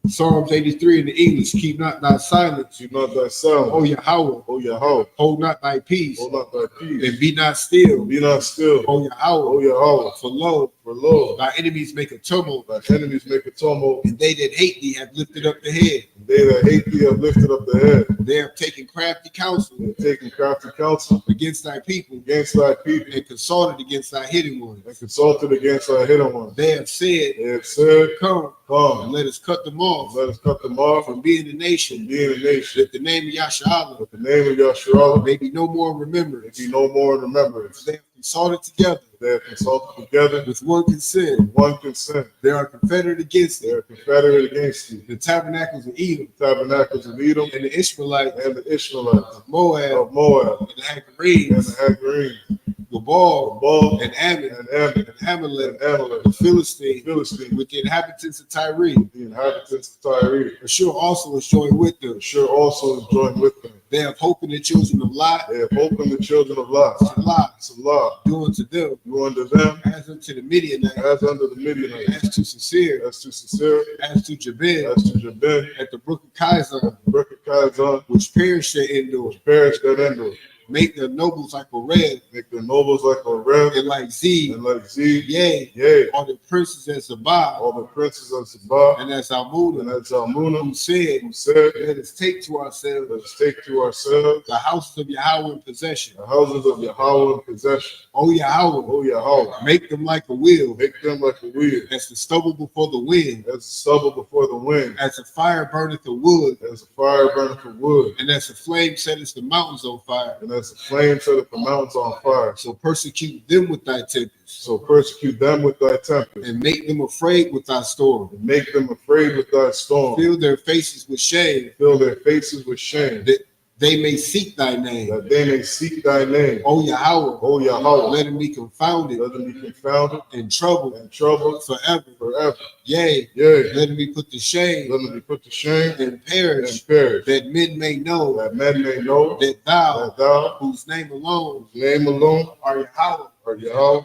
Psalms 83 in the English. Keep not thy silence. Keep not thy silence. O Yahweh. O Yahweh. Hold not thy peace. Hold not thy peace. And be not still. Be not still. O Yahweh. O Yahweh. For lo, For lo, thy enemies make a tumult, thy enemies make a tumult, and they that hate thee have lifted up the head. and they that hate thee have lifted up the head. They have taken crafty counsel They have taken crafty counsel against thy people, against thy people, and consulted against thy hidden ones. and consulted against thy hidden ones. They have said, They have said, come, and come, let us cut them off let us cut them off from being a from nation, being a nation. that the name of Yahshua But the name of Yahshua may be no more may remembered. be no more in remembrance. They have consulted together They have consulted together with one consent. with one consent. They are confederate against They thee. are confederate against thee. The tabernacles of Edom, The tabernacles of Edom and the Ishmaelites and the Ishmaelites of Moab, of Moab and the and Hagarenes, the Hagarenes, Gabal, Baal and Ammon, and Ammon and Amalek, and Amalek, the Philistine, Philistine, with the inhabitants of Tyre. the inhabitants of Tyre. Ashur also is joined with them. Ashur also is joined with them. They have hope in the children of Lot, They have hope in the children of Lot. Lot, Salah, do unto them do unto them as unto the Midianites, as unto the Midianites, as to Sincere, as to Sisera, as to Jabin, as to Jabin, at the brook of Kaiser, Berkah, which perished at Endor. perished at Endor. Make their nobles like Oreb, Make their nobles like Oreb and like Z, and like Z. yea, Yea, all the princes at Sabah, all the princes of Sabah and as and Almuna, at Zalmunna, who said, who said, let us take to ourselves let us take to ourselves the houses of Yahweh in possession. the houses of Yahweh in possession. O Yahweh, O Yahweh, make them like a wheel, make them like a wheel, as the stubble before the wind, as the stubble before the wind, as a fire burneth the wood, as a fire burneth the wood, and as a flame setteth the mountains on fire. and as the flame setteth the mountains on fire. So persecute them with thy tempest, So persecute them with thy tempest, and make them afraid with thy storm. and make them afraid with thy storm. Fill their faces with shame, Fill their faces with shame, that they may seek thy name. that they may seek thy name. O Yahweh, O Yahweh, let them be confounded let them be confounded and troubled and troubled forever. forever. Yea, Yea, let them be put to shame let them be put to shame and perish, and perish, that men may know that men may know that thou, that thou, whose name alone whose name alone are Yahweh, are Yahweh,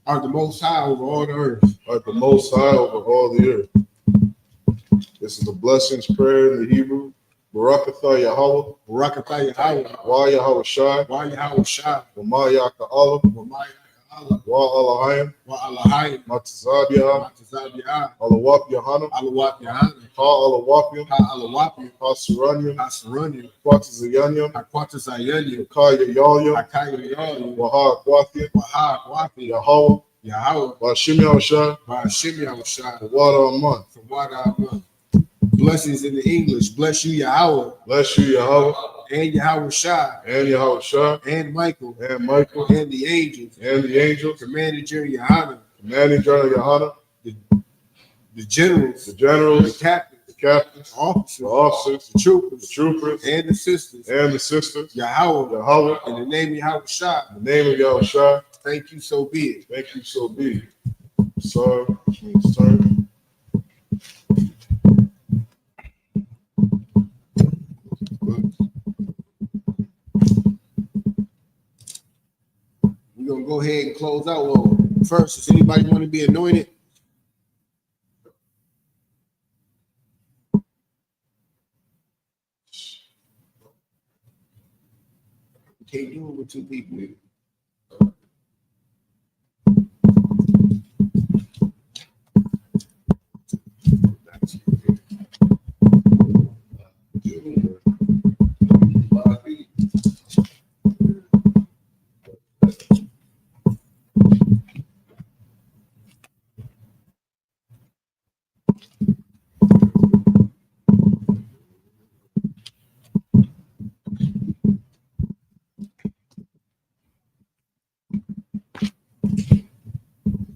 are the most high over all the earth. art the most high over all the earth. This is the blessings prayer in the Hebrew. Barakatha Yahweh, Barakatah Yahweh, Wa Yahweh Shai, Wa Yahweh Shah, Wa Ma Yaka Allah, Wa Maya Allah, Wa Alahayim, Wa Alahayim, Matazabiyah, Matazabiyah, Alawap Yahana, Alawat Yahana, Ha Alawapim, Ha Alawapim, Ha Suranyim, Ha Saranyim, Quatazayanyim, Ha Quatazayanyim, Kaya Yalyim, Ha Kaya Yalim, Wa Ha Quathim, Wa Ha Quafi, Yahweh, Yahweh, Wa Shimya Shai, Wa Hashem Yahweh Shah, Wa Aman. from what I know. Blessings in the English. Bless you, Yahweh, Bless you, Yahweh, and Yahweh Shah, and Yahweh Shai, and Michael, and Michael, and the angels, and the angels, Commander Jerry Yahana, commanding General Yahana, the generals, the the generals, captains, the captains, the officers, the officers, the troopers, the troopers, and the sisters. and the sisters. Yahweh, Yahweh, in the name of Yahweh Shah, in the name of Yahweh Shai, thank you, so be it. thank you, so be it. Sir, which means turn. We're gonna go ahead and close out. Well, first, does anybody want to be anointed? You can't do it with two people.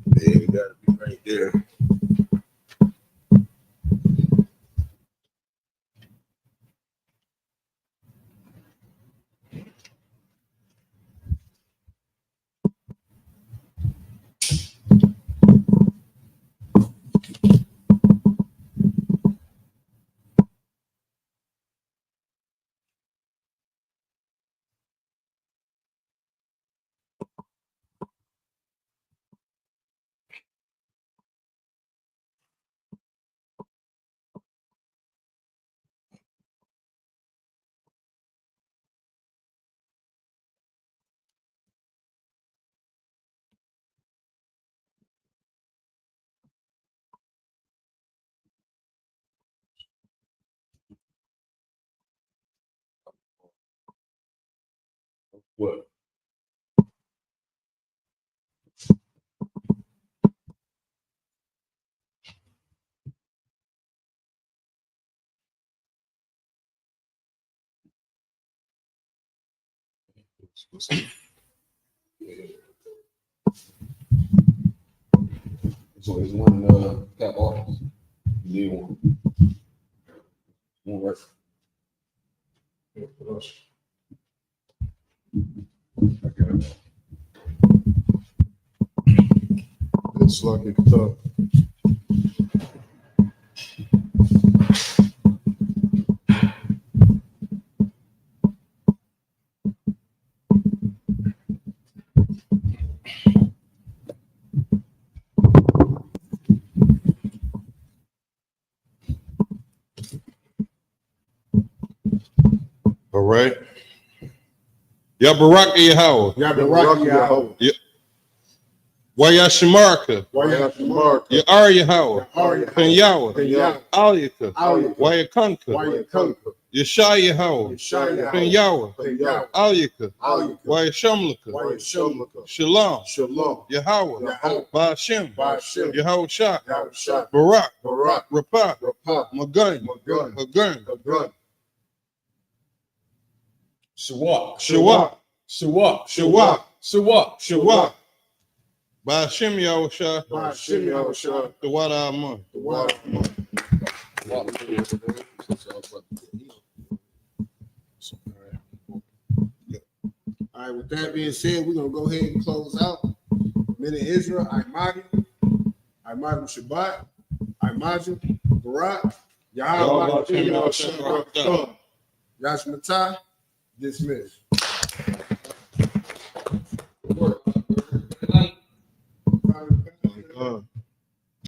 They gotta be right there. What? So there's one cap office. You need one. One right. Yeah, for us. Okay. It's like it could talk. All right. Ya Baraka Yahweh. Y'all been rocking y'all. Wayashimarka. Ya Ar Yahweh. Pen Yahweh. Aliyaka. Wayakanka. Yeshai Yahweh. Pen Yahweh. Aliyaka. Wayashamlaka. Shalom. Yahweh. Ba'ashem. Yahweh Shah. Barak. Rapah. Magun. Hagun. Shawak. Ba'ashem Yahweh Shah. The water Amon. All right, with that being said, we're gonna go ahead and close out. Men of Israel, Imagi Shabbat, Imagi, Barak, Yahweh, Yashmatah, dismissed.